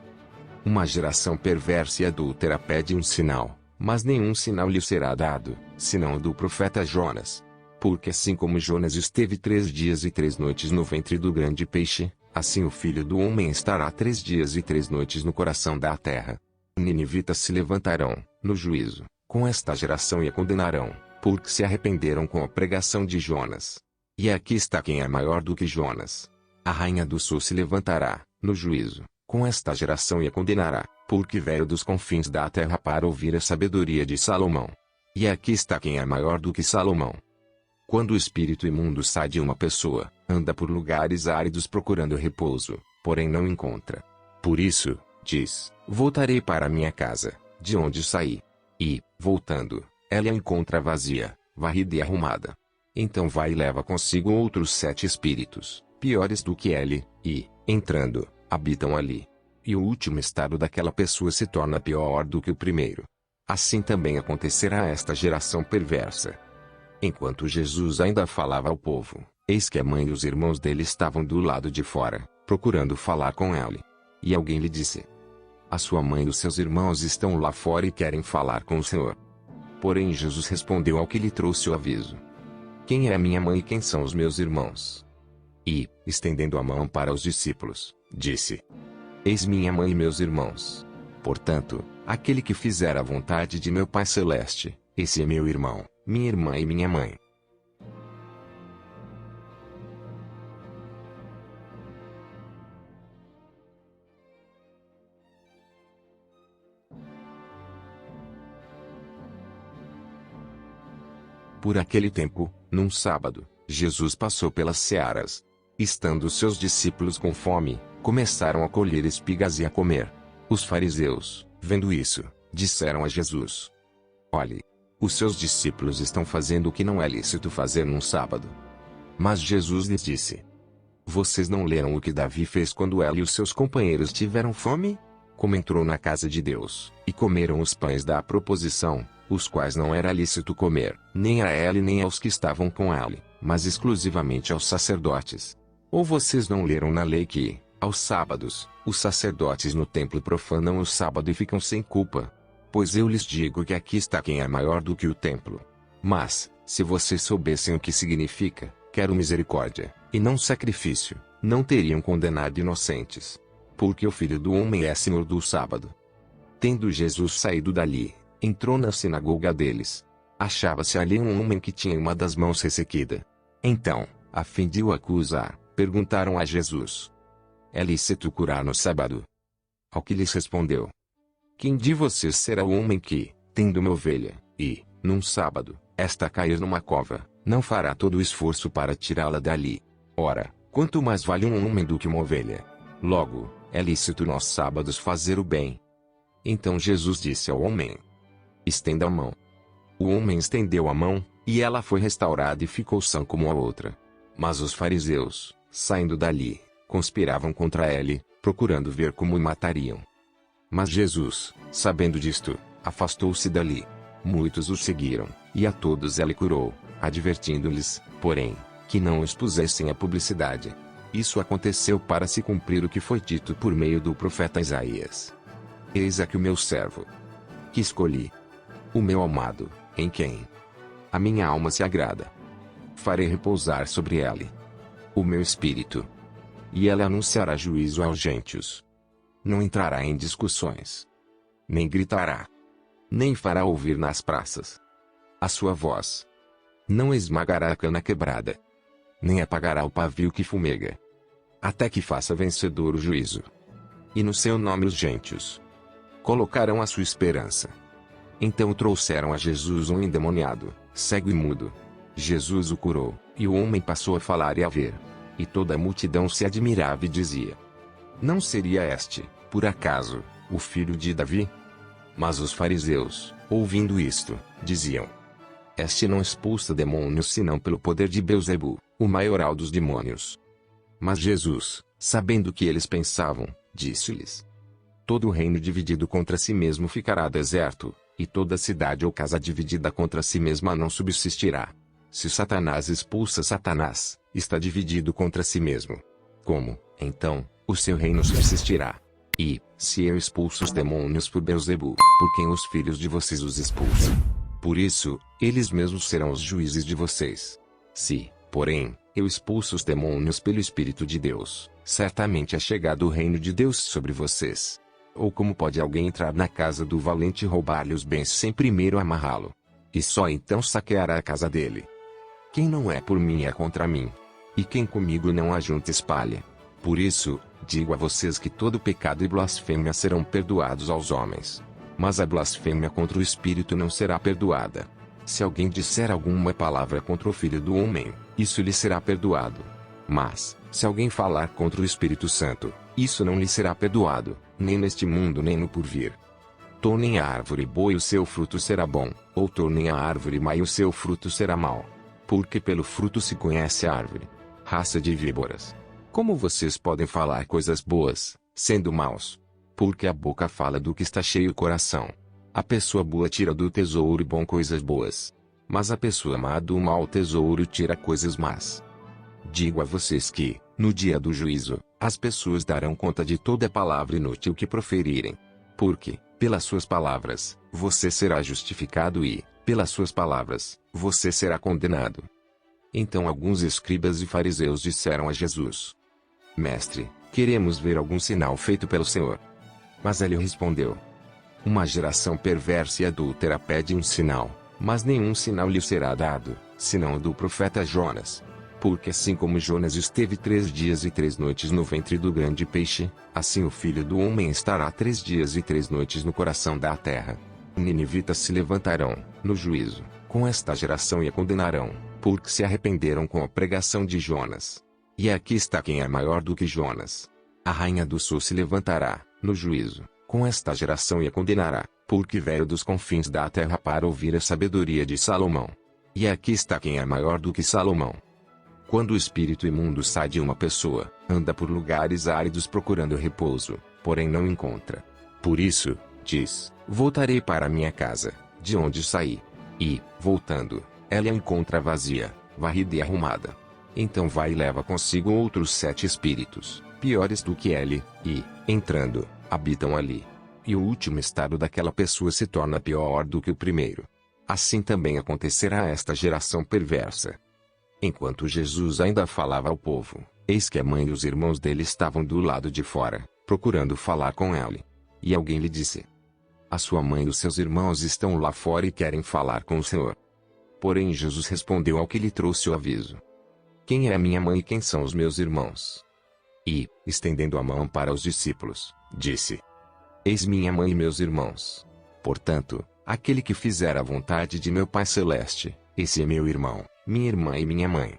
Uma geração perversa e adúltera pede um sinal, mas nenhum sinal lhe será dado, senão o do profeta Jonas. Porque assim como Jonas esteve 3 dias e 3 noites no ventre do grande peixe, assim o Filho do Homem estará 3 dias e 3 noites no coração da terra. Ninivitas se levantarão, no juízo, com esta geração e a condenarão, porque se arrependeram com a pregação de Jonas. E aqui está quem é maior do que Jonas. A rainha do sul se levantará, no juízo, com esta geração e a condenará, porque veio dos confins da terra para ouvir a sabedoria de Salomão. E aqui está quem é maior do que Salomão. Quando o espírito imundo sai de uma pessoa, anda por lugares áridos procurando repouso, porém não encontra. Por isso, diz: Voltarei para minha casa, de onde saí. E, voltando, ela a encontra vazia, varrida e arrumada. Então vai e leva consigo outros 7 espíritos, piores do que ele, e, entrando, habitam ali. E o último estado daquela pessoa se torna pior do que o primeiro. Assim também acontecerá a esta geração perversa. Enquanto Jesus ainda falava ao povo, eis que a mãe e os irmãos dele estavam do lado de fora, procurando falar com ele. E alguém lhe disse: A sua mãe e os seus irmãos estão lá fora e querem falar com o Senhor. Porém Jesus respondeu ao que lhe trouxe o aviso: Quem é a minha mãe e quem são os meus irmãos? E, estendendo a mão para os discípulos, disse: Eis minha mãe e meus irmãos. Portanto, aquele que fizer a vontade de meu Pai Celeste, esse é meu irmão, minha irmã e minha mãe. Por aquele tempo, num sábado, Jesus passou pelas searas. Estando seus discípulos com fome, começaram a colher espigas e a comer. Os fariseus, vendo isso, disseram a Jesus: Olhe, os seus discípulos estão fazendo o que não é lícito fazer num sábado. Mas Jesus lhes disse: Vocês não leram o que Davi fez quando ele e os seus companheiros tiveram fome? Como entrou na casa de Deus, e comeram os pães da proposição, os quais não era lícito comer, nem a ele nem aos que estavam com ele, mas exclusivamente aos sacerdotes. Ou vocês não leram na lei que, aos sábados, os sacerdotes no templo profanam o sábado e ficam sem culpa? Pois eu lhes digo que aqui está quem é maior do que o templo. Mas, se vocês soubessem o que significa, quero misericórdia, e não sacrifício, não teriam condenado inocentes. Porque o Filho do Homem é Senhor do sábado. Tendo Jesus saído dali, entrou na sinagoga deles. Achava-se ali um homem que tinha uma das mãos ressequida. Então, a fim de o acusar, perguntaram a Jesus: É lícito curar no sábado? Ao que lhes respondeu: Quem de vocês será o homem que, tendo uma ovelha, e, num sábado, esta cair numa cova, não fará todo o esforço para tirá-la dali? Ora, quanto mais vale um homem do que uma ovelha? Logo, é lícito nos sábados fazer o bem. Então Jesus disse ao homem: Estenda a mão. O homem estendeu a mão, e ela foi restaurada e ficou sã como a outra. Mas os fariseus, saindo dali, conspiravam contra ele, procurando ver como o matariam. Mas Jesus, sabendo disto, afastou-se dali. Muitos o seguiram, e a todos ele curou, advertindo-lhes, porém, que não expusessem à publicidade. Isso aconteceu para se cumprir o que foi dito por meio do profeta Isaías. Eis aqui o meu servo, que escolhi, o meu amado, em quem a minha alma se agrada. Farei repousar sobre ela o meu espírito, e ela anunciará juízo aos gentios. Não entrará em discussões, nem gritará, nem fará ouvir nas praças a sua voz. Não esmagará a cana quebrada, nem apagará o pavio que fumega, até que faça vencedor o juízo. E no seu nome os gentios colocarão a sua esperança. Então trouxeram a Jesus um endemoniado, cego e mudo. Jesus o curou, e o homem passou a falar e a ver. E toda a multidão se admirava e dizia: não seria este, por acaso, o filho de Davi? Mas os fariseus, ouvindo isto, diziam: este não expulsa demônios senão pelo poder de Beelzebu, o maioral dos demônios. Mas Jesus, sabendo o que eles pensavam, disse-lhes: todo reino dividido contra si mesmo ficará deserto, e toda cidade ou casa dividida contra si mesma não subsistirá. Se Satanás expulsa Satanás, está dividido contra si mesmo. Como, então, o seu reino subsistirá? E, se eu expulso os demônios por Beelzebu, por quem os filhos de vocês os expulsam? Por isso, eles mesmos serão os juízes de vocês. Se, porém, eu expulso os demônios pelo Espírito de Deus, certamente é chegado o reino de Deus sobre vocês. Ou como pode alguém entrar na casa do valente e roubar-lhe os bens sem primeiro amarrá-lo? E só então saqueará a casa dele. Quem não é por mim é contra mim. E quem comigo não ajunta espalha. Por isso, digo a vocês que todo pecado e blasfêmia serão perdoados aos homens. Mas a blasfêmia contra o Espírito não será perdoada. Se alguém disser alguma palavra contra o Filho do Homem, isso lhe será perdoado. Mas, se alguém falar contra o Espírito Santo, isso não lhe será perdoado, nem neste mundo nem no porvir. Tornem a árvore boa e o seu fruto será bom, ou tornem a árvore má e o seu fruto será mau. Porque pelo fruto se conhece a árvore. Raça de víboras. Como vocês podem falar coisas boas, sendo maus? Porque a boca fala do que está cheio o coração. A pessoa boa tira do tesouro bom coisas boas. Mas a pessoa má do mau tesouro tira coisas más. Digo a vocês que, no dia do juízo, as pessoas darão conta de toda palavra inútil que proferirem. Porque, pelas suas palavras, você será justificado e, pelas suas palavras, você será condenado. Então alguns escribas e fariseus disseram a Jesus: mestre, queremos ver algum sinal feito pelo Senhor. Mas ele respondeu: uma geração perversa e adúltera pede um sinal, mas nenhum sinal lhe será dado, senão o do profeta Jonas. Porque assim como Jonas esteve 3 dias e 3 noites no ventre do grande peixe, assim o Filho do Homem estará 3 dias e 3 noites no coração da terra. Ninivitas se levantarão, no juízo, com esta geração e a condenarão, porque se arrependeram com a pregação de Jonas. E aqui está quem é maior do que Jonas. A rainha do sul se levantará, no juízo, com esta geração e a condenará, porque veio dos confins da terra para ouvir a sabedoria de Salomão. E aqui está quem é maior do que Salomão. Quando o espírito imundo sai de uma pessoa, anda por lugares áridos procurando repouso, porém não encontra. Por isso, diz: voltarei para minha casa, de onde saí. E, voltando, ela a encontra vazia, varrida e arrumada. Então vai e leva consigo outros 7 espíritos, piores do que ele, e, entrando, habitam ali. E o último estado daquela pessoa se torna pior do que o primeiro. Assim também acontecerá a esta geração perversa. Enquanto Jesus ainda falava ao povo, eis que a mãe e os irmãos dele estavam do lado de fora, procurando falar com ele. E alguém lhe disse: a sua mãe e os seus irmãos estão lá fora e querem falar com o Senhor. Porém Jesus respondeu ao que lhe trouxe o aviso: quem é a minha mãe e quem são os meus irmãos? E, estendendo a mão para os discípulos, disse: eis minha mãe e meus irmãos. Portanto, aquele que fizer a vontade de meu Pai Celeste, esse é meu irmão, minha irmã e minha mãe.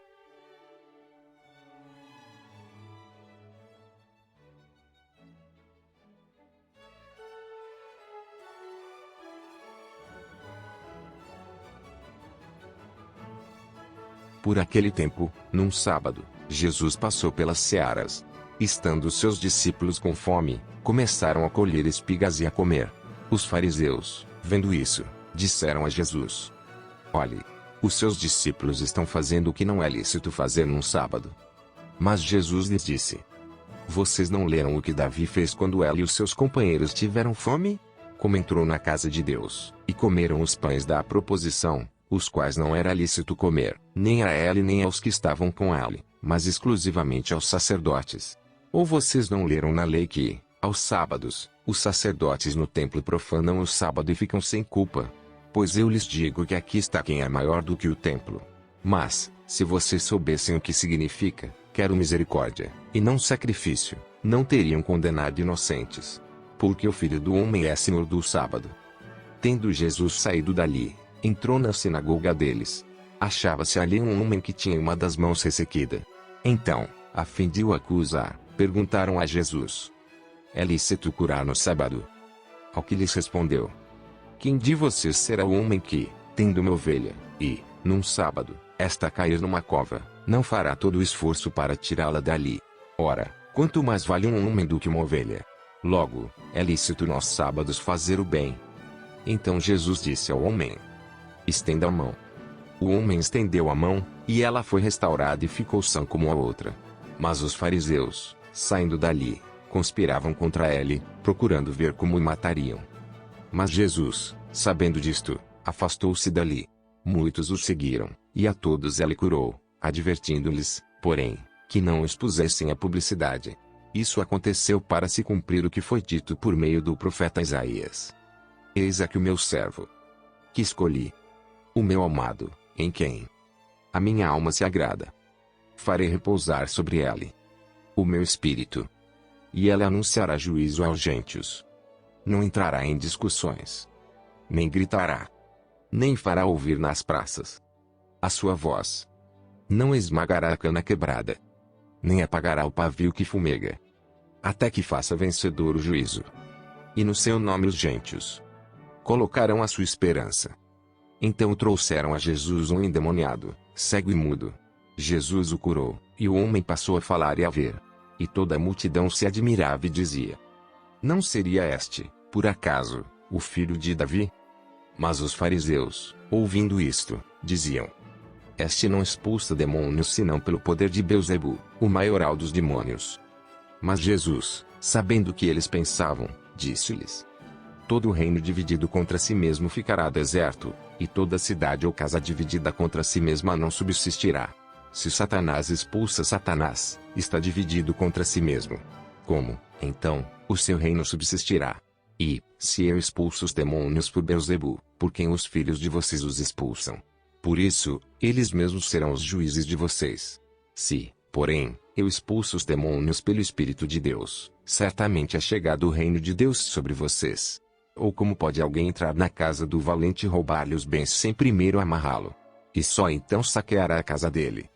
Por aquele tempo, num sábado, Jesus passou pelas searas. Estando seus discípulos com fome, começaram a colher espigas e a comer. Os fariseus, vendo isso, disseram a Jesus: olhe, os seus discípulos estão fazendo o que não é lícito fazer num sábado. Mas Jesus lhes disse: Vocês não leram o que Davi fez quando ele e os seus companheiros tiveram fome? Como entrou na casa de Deus, e comeram os pães da proposição, os quais não era lícito comer, nem a ele nem aos que estavam com ele, mas exclusivamente aos sacerdotes. Ou vocês não leram na lei que, aos sábados, os sacerdotes no templo profanam o sábado e ficam sem culpa? Pois eu lhes digo que aqui está quem é maior do que o templo. Mas, se vocês soubessem o que significa, quero misericórdia, e não sacrifício, não teriam condenado inocentes. Porque o Filho do Homem é Senhor do sábado. Tendo Jesus saído dali, entrou na sinagoga deles. Achava-se ali um homem que tinha uma das mãos ressequida. Então, a fim de o acusar, perguntaram a Jesus: É lícito curar no sábado? Ao que lhes respondeu: Quem de vocês será o homem que, tendo uma ovelha, e, num sábado, esta cair numa cova, não fará todo o esforço para tirá-la dali? Ora, quanto mais vale um homem do que uma ovelha? Logo, é lícito nos sábados fazer o bem. Então Jesus disse ao homem: Estenda a mão. O homem estendeu a mão, e ela foi restaurada e ficou sã como a outra. Mas os fariseus, saindo dali, conspiravam contra ele, procurando ver como o matariam. Mas Jesus, sabendo disto, afastou-se dali. Muitos o seguiram, e a todos ele curou, advertindo-lhes, porém, que não expusessem a publicidade. Isso aconteceu para se cumprir o que foi dito por meio do profeta Isaías. Eis aqui o meu servo, que escolhi, o meu amado, em quem a minha alma se agrada. Farei repousar sobre ele o meu espírito, e ele anunciará juízo aos gentios. Não entrará em discussões, nem gritará, nem fará ouvir nas praças a sua voz. Não esmagará a cana quebrada, nem apagará o pavio que fumega, até que faça vencedor o juízo. E no seu nome os gentios colocarão a sua esperança. Então trouxeram a Jesus um endemoniado, cego e mudo. Jesus o curou, e o homem passou a falar e a ver. E toda a multidão se admirava e dizia: Não seria este, por acaso, o filho de Davi? Mas os fariseus, ouvindo isto, diziam: Este não expulsa demônios senão pelo poder de Beelzebu, o maioral dos demônios. Mas Jesus, sabendo o que eles pensavam, disse-lhes: Todo reino dividido contra si mesmo ficará deserto, e toda cidade ou casa dividida contra si mesma não subsistirá. Se Satanás expulsa Satanás, está dividido contra si mesmo. Como, então, o seu reino subsistirá? E, se eu expulso os demônios por Beelzebu, por quem os filhos de vocês os expulsam? Por isso, eles mesmos serão os juízes de vocês. Se, porém, eu expulso os demônios pelo Espírito de Deus, certamente é chegado o reino de Deus sobre vocês. Ou como pode alguém entrar na casa do valente e roubar-lhe os bens sem primeiro amarrá-lo? E só então saqueará a casa dele.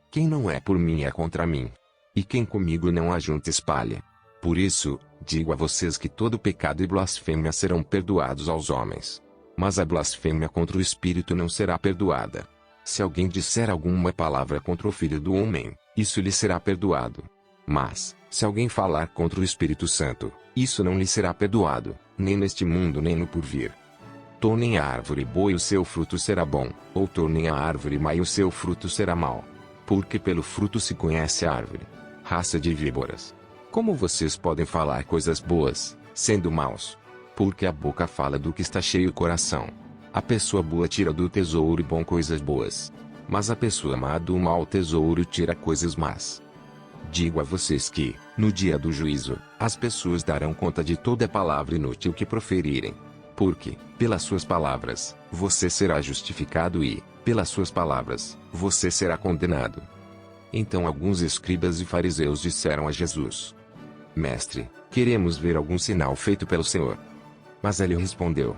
Quem não é por mim é contra mim. E quem comigo não ajunta espalha. Por isso, digo a vocês que todo pecado e blasfêmia serão perdoados aos homens. Mas a blasfêmia contra o Espírito não será perdoada. Se alguém disser alguma palavra contra o Filho do Homem, isso lhe será perdoado. Mas, se alguém falar contra o Espírito Santo, isso não lhe será perdoado, nem neste mundo nem no porvir. Tornem a árvore boa e o seu fruto será bom, ou tornem a árvore má e o seu fruto será mau. Porque pelo fruto se conhece a árvore. Raça de víboras. Como vocês podem falar coisas boas, sendo maus? Porque a boca fala do que está cheio o coração. A pessoa boa tira do tesouro bom coisas boas. Mas a pessoa má do mau tesouro tira coisas más. Digo a vocês que, no dia do juízo, as pessoas darão conta de toda palavra inútil que proferirem. Porque, pelas suas palavras, você será justificado e, pelas suas palavras, você será condenado. Então alguns escribas e fariseus disseram a Jesus: Mestre, queremos ver algum sinal feito pelo Senhor. Mas ele respondeu: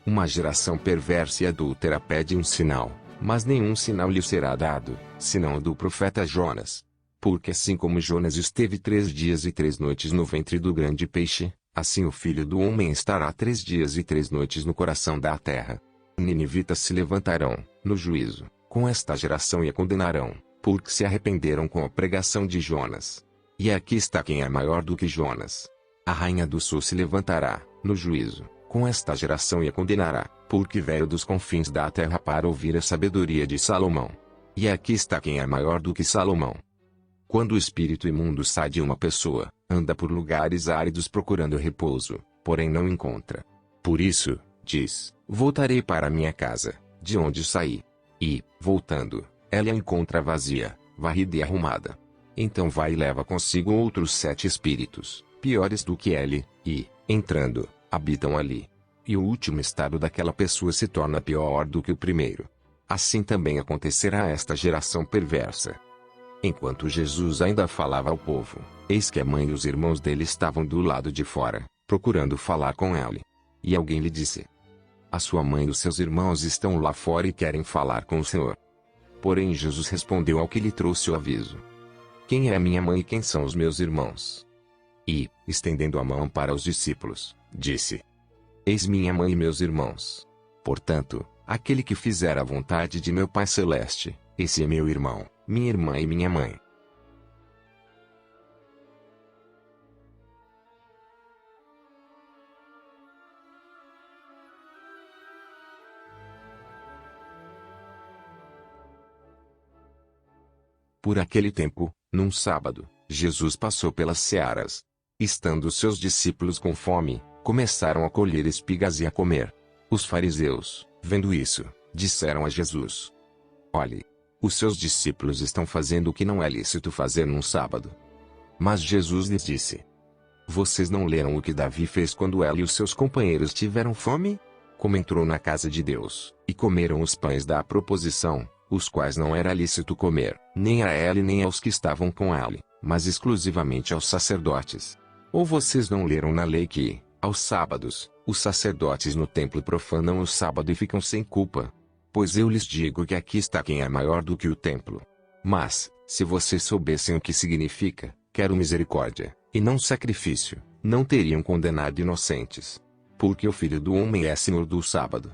Uma geração perversa e adúltera pede um sinal, mas nenhum sinal lhe será dado, senão o do profeta Jonas. Porque assim como Jonas esteve 3 dias e 3 noites no ventre do grande peixe, assim o Filho do Homem estará 3 dias e 3 noites no coração da terra. Ninivitas se levantarão, no juízo, com esta geração e a condenarão, porque se arrependeram com a pregação de Jonas. E aqui está quem é maior do que Jonas. A rainha do sul se levantará, no juízo, com esta geração e a condenará, porque veio dos confins da terra para ouvir a sabedoria de Salomão. E aqui está quem é maior do que Salomão. Quando o espírito imundo sai de uma pessoa, anda por lugares áridos procurando repouso, porém não encontra. Por isso, diz: voltarei para minha casa, de onde saí. E, voltando, ela a encontra vazia, varrida e arrumada. Então vai e leva consigo outros 7 espíritos, piores do que ele, e, entrando, habitam ali. E o último estado daquela pessoa se torna pior do que o primeiro. Assim também acontecerá a esta geração perversa. Enquanto Jesus ainda falava ao povo, eis que a mãe e os irmãos dele estavam do lado de fora, procurando falar com ele. E alguém lhe disse: a sua mãe e os seus irmãos estão lá fora e querem falar com o Senhor. Porém Jesus respondeu ao que lhe trouxe o aviso: quem é minha mãe e quem são os meus irmãos? E, estendendo a mão para os discípulos, disse: eis minha mãe e meus irmãos. Portanto, aquele que fizer a vontade de meu Pai Celeste, esse é meu irmão, minha irmã e minha mãe. Por aquele tempo, num sábado, Jesus passou pelas searas. Estando seus discípulos com fome, começaram a colher espigas e a comer. Os fariseus, vendo isso, disseram a Jesus: olhe, os seus discípulos estão fazendo o que não é lícito fazer num sábado. Mas Jesus lhes disse: vocês não leram o que Davi fez quando ele e os seus companheiros tiveram fome? Como entrou na casa de Deus, e comeram os pães da proposição, os quais não era lícito comer, nem a ele nem aos que estavam com ele, mas exclusivamente aos sacerdotes. Ou vocês não leram na lei que, aos sábados, os sacerdotes no templo profanam o sábado e ficam sem culpa? Pois eu lhes digo que aqui está quem é maior do que o templo. Mas, se vocês soubessem o que significa, quero misericórdia, e não sacrifício, não teriam condenado inocentes. Porque o Filho do Homem é Senhor do sábado.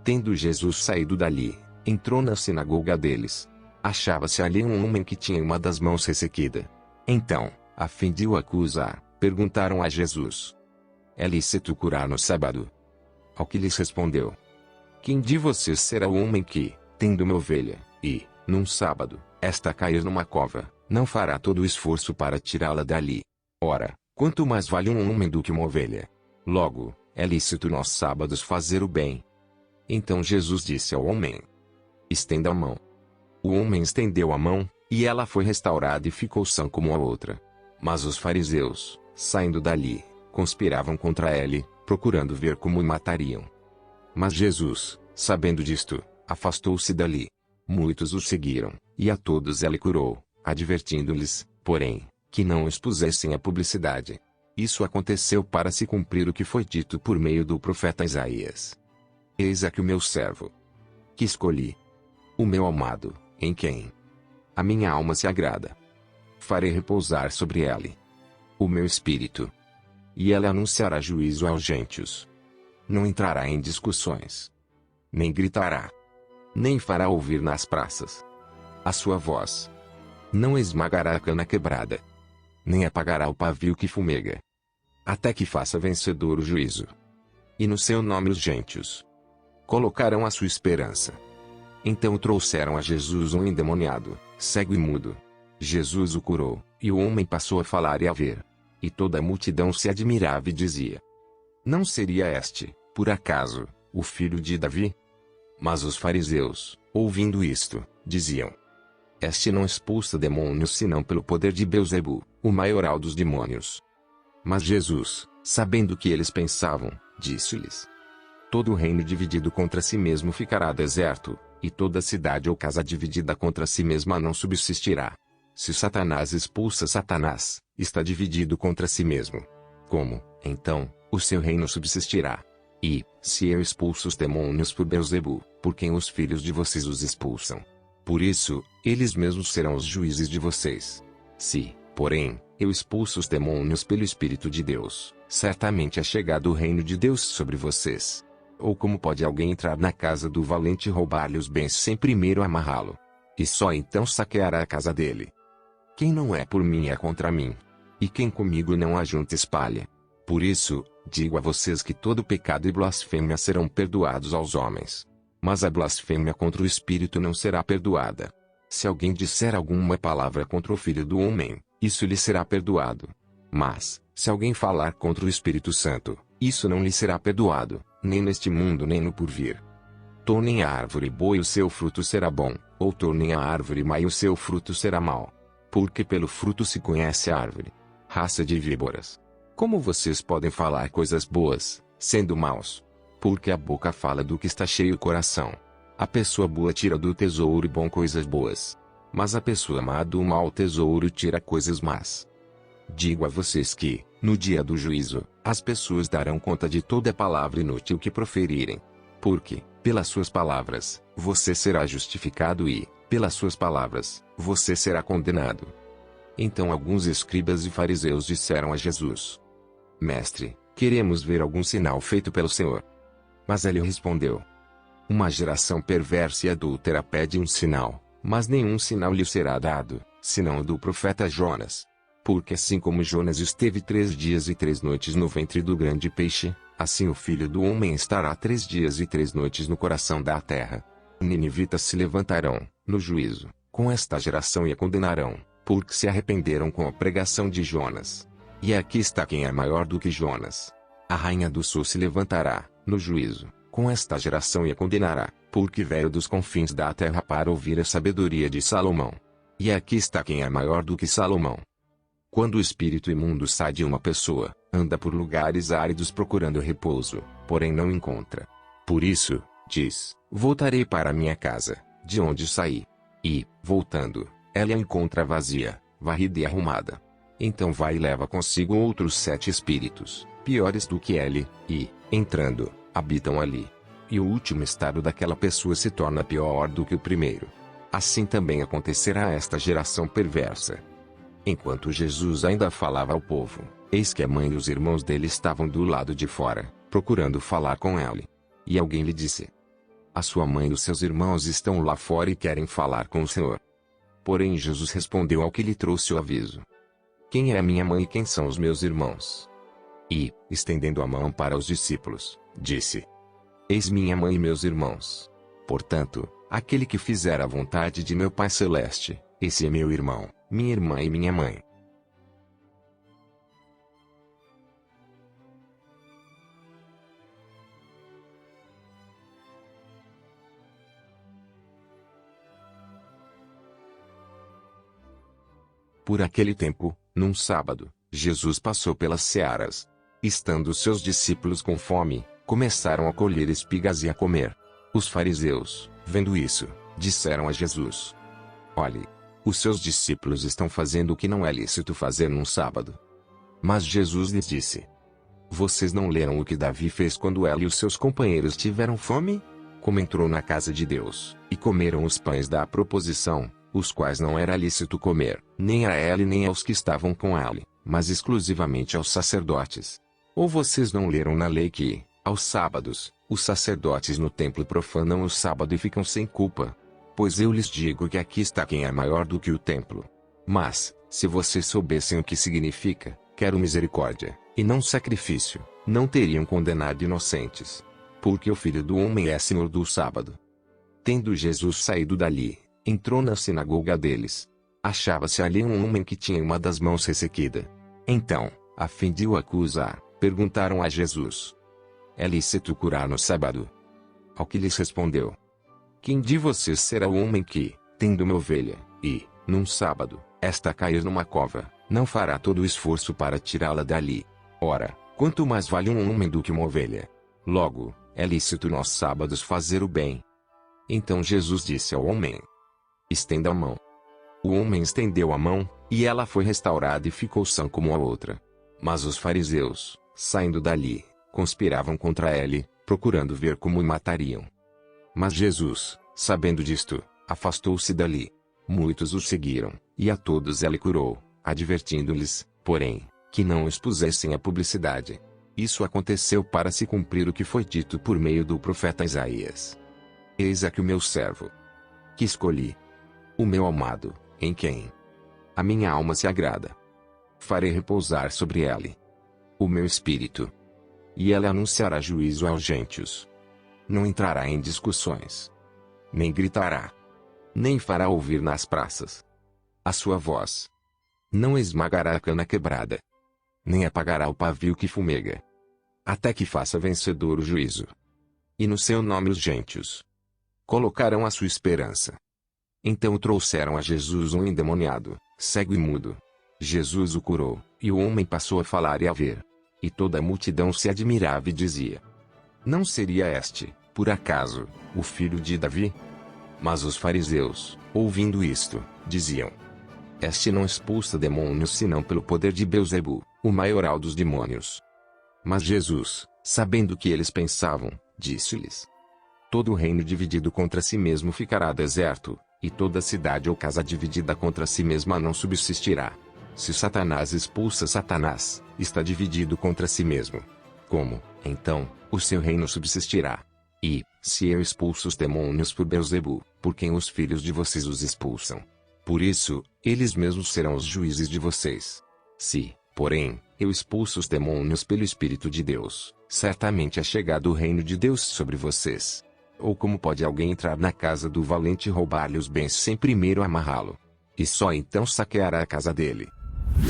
Tendo Jesus saído dali, entrou na sinagoga deles. Achava-se ali um homem que tinha uma das mãos ressequida. Então, a fim de o acusar, perguntaram a Jesus: é lícito curar no sábado? Ao que lhes respondeu: quem de vocês será o homem que, tendo uma ovelha, e, num sábado, esta cair numa cova, não fará todo o esforço para tirá-la dali? Ora, quanto mais vale um homem do que uma ovelha? Logo, é lícito nos sábados fazer o bem. Então Jesus disse ao homem: estenda a mão. O homem estendeu a mão, e ela foi restaurada e ficou sã como a outra. Mas os fariseus, saindo dali, conspiravam contra ele, procurando ver como o matariam. Mas Jesus, sabendo disto, afastou-se dali. Muitos o seguiram, e a todos ele curou, advertindo-lhes, porém, que não expusessem a publicidade. Isso aconteceu para se cumprir o que foi dito por meio do profeta Isaías: eis aqui o meu servo, que escolhi, o meu amado, em quem a minha alma se agrada. Farei repousar sobre ele o meu espírito, e ele anunciará juízo aos gentios. Não entrará em discussões, nem gritará, nem fará ouvir nas praças a sua voz. Não esmagará a cana quebrada, nem apagará o pavio que fumega, até que faça vencedor o juízo. E no seu nome os gentios colocarão a sua esperança. Então trouxeram a Jesus um endemoniado, cego e mudo. Jesus o curou, e o homem passou a falar e a ver. E toda a multidão se admirava e dizia: não seria este, por acaso, o filho de Davi? Mas os fariseus, ouvindo isto, diziam: este não expulsa demônios senão pelo poder de Beelzebu, o maioral dos demônios. Mas Jesus, sabendo o que eles pensavam, disse-lhes: todo reino dividido contra si mesmo ficará deserto, e toda cidade ou casa dividida contra si mesma não subsistirá. Se Satanás expulsa Satanás, está dividido contra si mesmo. Como, então, o seu reino subsistirá? E, se eu expulso os demônios por Beelzebu, por quem os filhos de vocês os expulsam? Por isso, eles mesmos serão os juízes de vocês. Se, porém, eu expulso os demônios pelo Espírito de Deus, certamente é chegado o reino de Deus sobre vocês. Ou como pode alguém entrar na casa do valente e roubar-lhe os bens sem primeiro amarrá-lo? E só então saqueará a casa dele. Quem não é por mim é contra mim. E quem comigo não ajunta espalha. Por isso, digo a vocês que todo pecado e blasfêmia serão perdoados aos homens. Mas a blasfêmia contra o Espírito não será perdoada. Se alguém disser alguma palavra contra o Filho do Homem, isso lhe será perdoado. Mas, se alguém falar contra o Espírito Santo, isso não lhe será perdoado, nem neste mundo nem no porvir. Tornem a árvore boa e o seu fruto será bom, ou tornem a árvore má e o seu fruto será mau. Porque pelo fruto se conhece a árvore. Raça de víboras. Como vocês podem falar coisas boas, sendo maus? Porque a boca fala do que está cheio o coração. A pessoa boa tira do tesouro bom coisas boas. Mas a pessoa má do mau tesouro tira coisas más. Digo a vocês que, no dia do juízo, as pessoas darão conta de toda palavra inútil que proferirem. Porque, pelas suas palavras, você será justificado e, pelas suas palavras, você será condenado. Então alguns escribas e fariseus disseram a Jesus: Mestre, queremos ver algum sinal feito pelo Senhor. Mas ele respondeu: Uma geração perversa e adúltera pede um sinal, mas nenhum sinal lhe será dado, senão o do profeta Jonas. Porque assim como Jonas esteve 3 dias e 3 noites no ventre do grande peixe, assim o Filho do Homem estará 3 dias e 3 noites no coração da terra. Ninivitas se levantarão, no juízo, com esta geração e a condenarão, porque se arrependeram com a pregação de Jonas. E aqui está quem é maior do que Jonas. A rainha do sul se levantará, no juízo, com esta geração e a condenará, porque veio dos confins da terra para ouvir a sabedoria de Salomão. E aqui está quem é maior do que Salomão. Quando o espírito imundo sai de uma pessoa, anda por lugares áridos procurando repouso, porém não encontra. Por isso, diz: Voltarei para minha casa, de onde saí. E, voltando, ela a encontra vazia, varrida e arrumada. Então vai e leva consigo outros 7 espíritos, piores do que ele, e, entrando, habitam ali. E o último estado daquela pessoa se torna pior do que o primeiro. Assim também acontecerá a esta geração perversa. Enquanto Jesus ainda falava ao povo, eis que a mãe e os irmãos dele estavam do lado de fora, procurando falar com ele. E alguém lhe disse: A sua mãe e os seus irmãos estão lá fora e querem falar com o Senhor. Porém Jesus respondeu ao que lhe trouxe o aviso: Quem é a minha mãe e quem são os meus irmãos? E, estendendo a mão para os discípulos, disse: Eis minha mãe e meus irmãos. Portanto, aquele que fizer a vontade de meu Pai Celeste, esse é meu irmão, minha irmã e minha mãe. Por aquele tempo, num sábado, Jesus passou pelas searas. Estando seus discípulos com fome, começaram a colher espigas e a comer. Os fariseus, vendo isso, disseram a Jesus: Olhe, os seus discípulos estão fazendo o que não é lícito fazer num sábado. Mas Jesus lhes disse: Vocês não leram o que Davi fez quando ele e os seus companheiros tiveram fome? Como entrou na casa de Deus, e comeram os pães da proposição, os quais não era lícito comer, nem a ele nem aos que estavam com ele, mas exclusivamente aos sacerdotes. Ou vocês não leram na lei que, aos sábados, os sacerdotes no templo profanam o sábado e ficam sem culpa? Pois eu lhes digo que aqui está quem é maior do que o templo. Mas, se vocês soubessem o que significa, quero misericórdia, e não sacrifício, não teriam condenado inocentes. Porque o Filho do Homem é Senhor do sábado. Tendo Jesus saído dali, entrou na sinagoga deles. Achava-se ali um homem que tinha uma das mãos ressequida. Então, a fim de o acusar, perguntaram a Jesus: É lícito curar no sábado? Ao que lhes respondeu: Quem de vocês será o homem que, tendo uma ovelha, e, num sábado, esta cair numa cova, não fará todo o esforço para tirá-la dali? Ora, quanto mais vale um homem do que uma ovelha? Logo, é lícito nos sábados fazer o bem. Então Jesus disse ao homem: Estenda a mão. O homem estendeu a mão, e ela foi restaurada e ficou sã como a outra. Mas os fariseus, saindo dali, conspiravam contra ele, procurando ver como o matariam. Mas Jesus, sabendo disto, afastou-se dali. Muitos o seguiram, e a todos ele curou, advertindo-lhes, porém, que não expusessem a publicidade. Isso aconteceu para se cumprir o que foi dito por meio do profeta Isaías: Eis aqui o meu servo, que escolhi, o meu amado, em quem a minha alma se agrada. Farei repousar sobre ele o meu espírito, e ele anunciará juízo aos gentios. Não entrará em discussões, nem gritará. nem fará ouvir nas praças a sua voz. Não esmagará a cana quebrada, nem apagará o pavio que fumega, até que faça vencedor o juízo. E no seu nome os gentios colocarão a sua esperança. Então trouxeram a Jesus um endemoniado, cego e mudo. Jesus o curou, e o homem passou a falar e a ver. E toda a multidão se admirava e dizia: não seria este, por acaso, o filho de Davi? Mas os fariseus, ouvindo isto, diziam: este não expulsa demônios senão pelo poder de Beelzebu, o maioral dos demônios. Mas Jesus, sabendo que eles pensavam, disse-lhes: todo reino dividido contra si mesmo ficará deserto, e toda cidade ou casa dividida contra si mesma não subsistirá. Se Satanás expulsa Satanás, está dividido contra si mesmo. Como, então, o seu reino subsistirá? E, se eu expulso os demônios por Beelzebu, por quem os filhos de vocês os expulsam? Por isso, eles mesmos serão os juízes de vocês. Se, porém, eu expulso os demônios pelo Espírito de Deus, certamente é chegado o reino de Deus sobre vocês. Ou como pode alguém entrar na casa do valente e roubar-lhe os bens sem primeiro amarrá-lo? E só então saqueará a casa dele.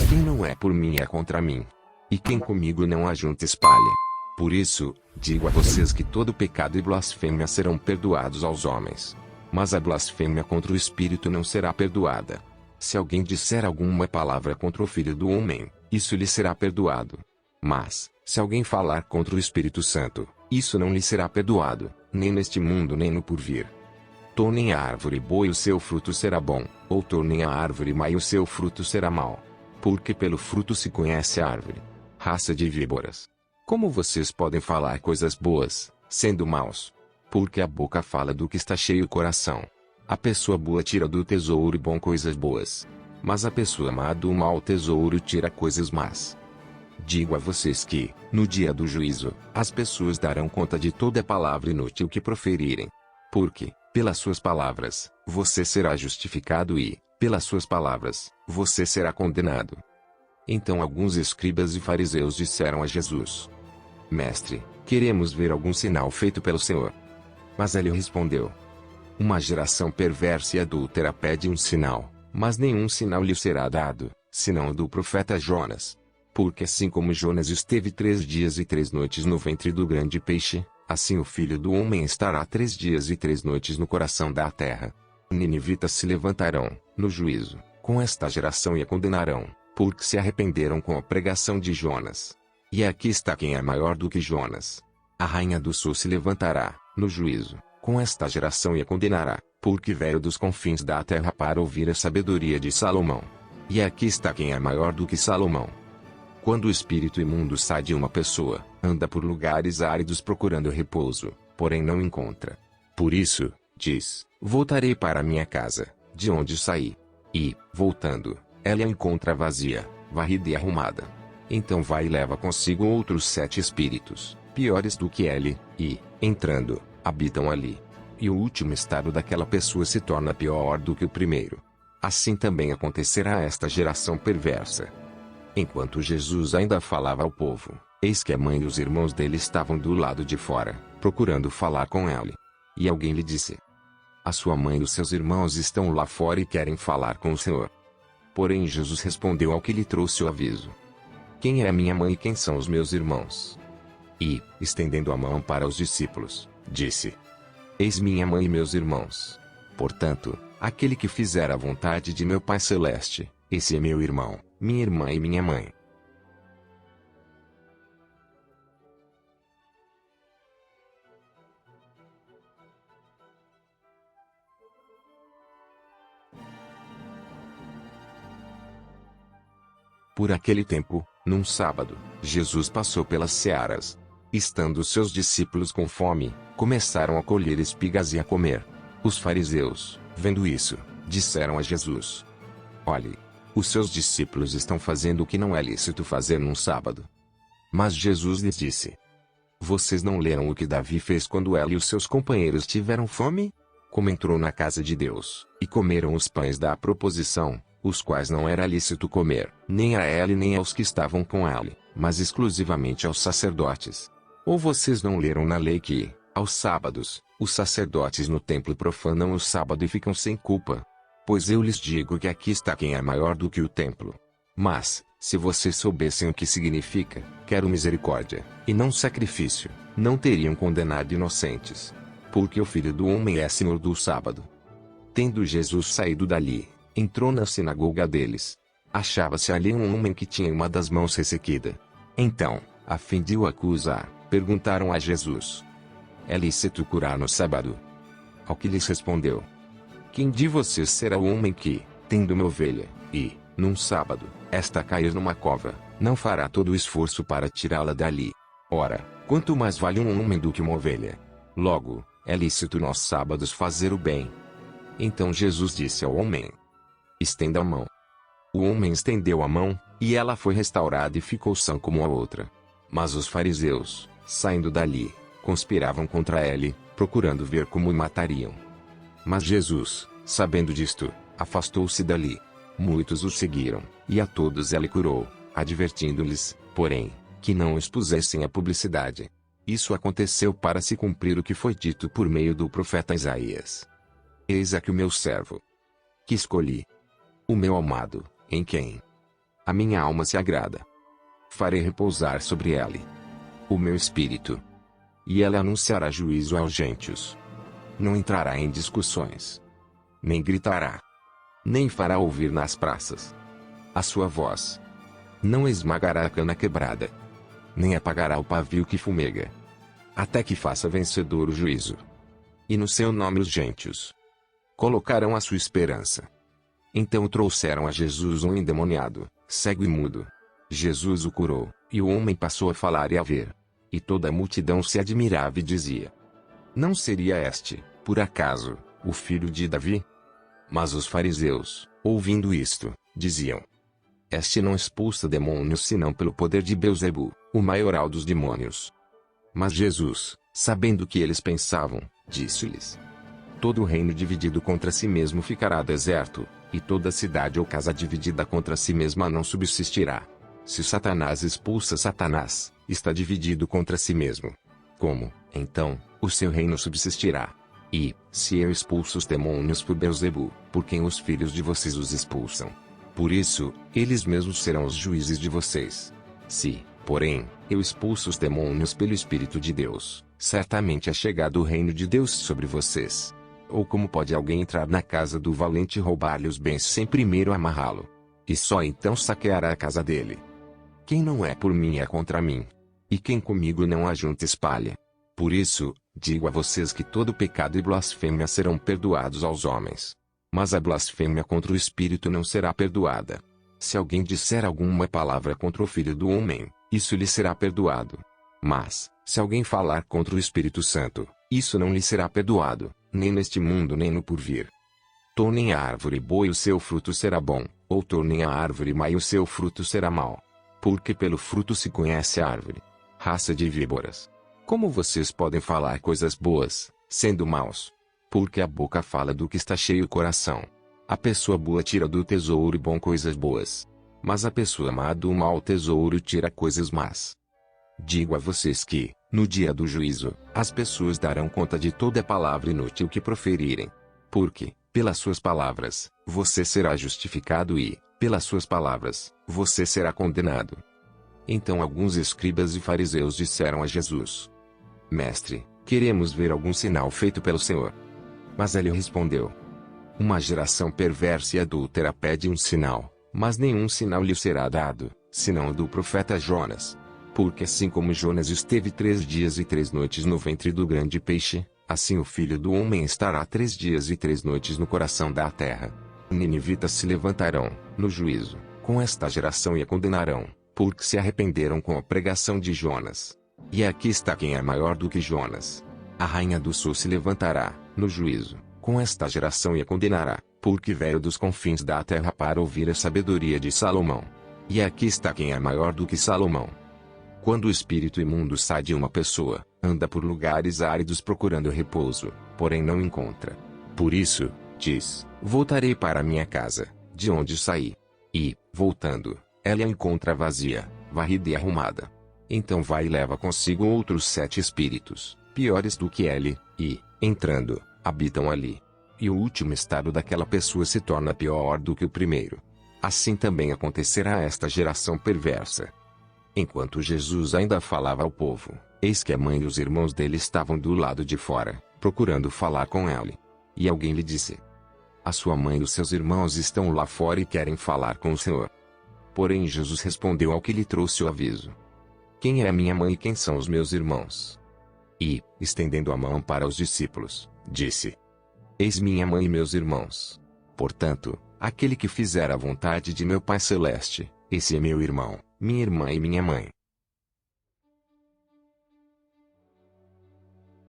Quem não é por mim é contra mim. E quem comigo não ajunta espalha. Por isso, digo a vocês que todo pecado e blasfêmia serão perdoados aos homens. Mas a blasfêmia contra o Espírito não será perdoada. Se alguém disser alguma palavra contra o Filho do Homem, isso lhe será perdoado. Mas, se alguém falar contra o Espírito Santo, isso não lhe será perdoado, nem neste mundo nem no porvir. Tornem a árvore boa e o seu fruto será bom, ou tornem a árvore má e o seu fruto será mau. Porque pelo fruto se conhece a árvore. Raça de víboras. Como vocês podem falar coisas boas, sendo maus? Porque a boca fala do que está cheio o coração. A pessoa boa tira do tesouro bom coisas boas. Mas a pessoa má do mau tesouro tira coisas más. Digo a vocês que, no dia do juízo, as pessoas darão conta de toda palavra inútil que proferirem. Porque, pelas suas palavras, você será justificado e, pelas suas palavras, você será condenado. Então alguns escribas e fariseus disseram a Jesus: mestre, queremos ver algum sinal feito pelo Senhor. Mas ele respondeu: uma geração perversa e adúltera pede um sinal, mas nenhum sinal lhe será dado, senão o do profeta Jonas. Porque assim como Jonas esteve 3 dias e 3 noites no ventre do grande peixe, assim o Filho do Homem estará 3 dias e 3 noites no coração da terra. Ninivitas se levantarão, no juízo, com esta geração e a condenarão, porque se arrependeram com a pregação de Jonas. E aqui está quem é maior do que Jonas. A rainha do sul se levantará, no juízo, com esta geração e a condenará, porque veio dos confins da terra para ouvir a sabedoria de Salomão. E aqui está quem é maior do que Salomão. Quando o espírito imundo sai de uma pessoa, anda por lugares áridos procurando repouso, porém não encontra. Por isso, diz: voltarei para minha casa, de onde saí. E, voltando, ela a encontra vazia, varrida e arrumada. Então vai e leva consigo outros 7 espíritos, piores do que ele, e, entrando, habitam ali. E o último estado daquela pessoa se torna pior do que o primeiro. Assim também acontecerá a esta geração perversa. Enquanto Jesus ainda falava ao povo, eis que a mãe e os irmãos dele estavam do lado de fora, procurando falar com ele. E alguém lhe disse: a sua mãe e os seus irmãos estão lá fora e querem falar com o Senhor. Porém Jesus respondeu ao que lhe trouxe o aviso: quem é a minha mãe e quem são os meus irmãos? E, estendendo a mão para os discípulos, disse: eis minha mãe e meus irmãos. Portanto, aquele que fizer a vontade de meu Pai Celeste, esse é meu irmão, minha irmã e minha mãe. Por aquele tempo, num sábado, Jesus passou pelas searas. Estando seus discípulos com fome, começaram a colher espigas e a comer. Os fariseus, vendo isso, disseram a Jesus: olhe, os seus discípulos estão fazendo o que não é lícito fazer num sábado. Mas Jesus lhes disse: vocês não leram o que Davi fez quando ele e os seus companheiros tiveram fome? Como entrou na casa de Deus, e comeram os pães da proposição, os quais não era lícito comer, nem a ele nem aos que estavam com ele, mas exclusivamente aos sacerdotes. Ou vocês não leram na lei que, aos sábados, Os sacerdotes no templo profanam o sábado e ficam sem culpa. Pois eu lhes digo que aqui está quem é maior do que o templo. Mas, se vocês soubessem o que significa, quero misericórdia, e não sacrifício, não teriam condenado inocentes. Porque o Filho do Homem é Senhor do sábado. Tendo Jesus saído dali, entrou na sinagoga deles. Achava-se ali um homem que tinha uma das mãos ressequida. Então, a fim de o acusar, perguntaram a Jesus: é lícito curar no sábado? Ao que lhes respondeu: quem de vocês será o homem que, tendo uma ovelha, e, num sábado, esta cair numa cova, não fará todo o esforço para tirá-la dali? Ora, quanto mais vale um homem do que uma ovelha? Logo, é lícito nos sábados fazer o bem. Então Jesus disse ao homem: estenda a mão. O homem estendeu a mão, e ela foi restaurada e ficou sã como a outra. Mas os fariseus, saindo dali, conspiravam contra ele, procurando ver como o matariam. Mas Jesus, sabendo disto, afastou-se dali. Muitos o seguiram, e a todos ele curou, advertindo-lhes, porém, que não expusessem a publicidade. Isso aconteceu para se cumprir o que foi dito por meio do profeta Isaías: eis aqui o meu servo, que escolhi, o meu amado, em quem a minha alma se agrada. Farei repousar sobre ele o meu espírito, e ela anunciará juízo aos gentios. Não entrará em discussões, nem gritará, nem fará ouvir nas praças a sua voz. Não esmagará a cana quebrada, nem apagará o pavio que fumega, até que faça vencedor o juízo. E no seu nome os gentios colocarão a sua esperança. Então trouxeram a Jesus um endemoniado, cego e mudo. Jesus o curou, e o homem passou a falar e a ver. E toda a multidão se admirava e dizia: não seria este, por acaso, o filho de Davi? Mas os fariseus, ouvindo isto, diziam: este não expulsa demônios senão pelo poder de Beelzebu, o maioral dos demônios. Mas Jesus, sabendo o que eles pensavam, disse-lhes: todo reino dividido contra si mesmo ficará deserto, e toda cidade ou casa dividida contra si mesma não subsistirá. Se Satanás expulsa Satanás, está dividido contra si mesmo. Como, então, o seu reino subsistirá? E, se eu expulso os demônios por Beelzebu, por quem os filhos de vocês os expulsam? Por isso, eles mesmos serão os juízes de vocês. Se, porém, eu expulso os demônios pelo Espírito de Deus, certamente é chegado o reino de Deus sobre vocês. Ou como pode alguém entrar na casa do valente e roubar-lhe os bens sem primeiro amarrá-lo? E só então saqueará a casa dele. Quem não é por mim é contra mim. E quem comigo não ajunta espalha. Por isso, digo a vocês que todo pecado e blasfêmia serão perdoados aos homens. Mas a blasfêmia contra o Espírito não será perdoada. Se alguém disser alguma palavra contra o Filho do Homem, isso lhe será perdoado. Mas, se alguém falar contra o Espírito Santo, isso não lhe será perdoado, nem neste mundo nem no porvir. Tornem a árvore boa e o seu fruto será bom, ou tornem a árvore má e o seu fruto será mau. Porque pelo fruto se conhece a árvore. Raça de víboras. Como vocês podem falar coisas boas, sendo maus? Porque a boca fala do que está cheio o coração. A pessoa boa tira do tesouro bom coisas boas. Mas a pessoa má do mau tesouro tira coisas más. Digo a vocês que, no dia do juízo, as pessoas darão conta de toda palavra inútil que proferirem. Porque, pelas suas palavras, você será justificado e, pelas suas palavras, você será condenado. Então alguns escribas e fariseus disseram a Jesus: mestre, queremos ver algum sinal feito pelo Senhor. Mas ele respondeu: uma geração perversa e adúltera pede um sinal, mas nenhum sinal lhe será dado, senão o do profeta Jonas. Porque assim como Jonas esteve 3 dias e 3 noites no ventre do grande peixe, assim o Filho do Homem estará 3 dias e 3 noites no coração da terra. Ninivitas se levantarão, no juízo, com esta geração e a condenarão, porque se arrependeram com a pregação de Jonas. E aqui está quem é maior do que Jonas. A rainha do sul se levantará, no juízo, com esta geração e a condenará, porque veio dos confins da terra para ouvir a sabedoria de Salomão. E aqui está quem é maior do que Salomão. Quando o espírito imundo sai de uma pessoa, anda por lugares áridos procurando repouso, porém não encontra. Por isso, diz: voltarei para minha casa, de onde saí. E, voltando, ela a encontra vazia, varrida e arrumada. Então vai e leva consigo outros 7 espíritos, piores do que ele, e, Entrando, habitam ali. E o último estado daquela pessoa se torna pior do que o primeiro. Assim também acontecerá a esta geração perversa. Enquanto Jesus ainda falava ao povo, eis que a mãe e os irmãos dele estavam do lado de fora, procurando falar com ele. E alguém lhe disse: a sua mãe e os seus irmãos estão lá fora e querem falar com o Senhor. Porém Jesus respondeu ao que lhe trouxe o aviso: quem é a minha mãe e quem são os meus irmãos? E, estendendo a mão para os discípulos, disse: eis minha mãe e meus irmãos. Portanto, aquele que fizer a vontade de meu Pai Celeste, esse é meu irmão, minha irmã e minha mãe.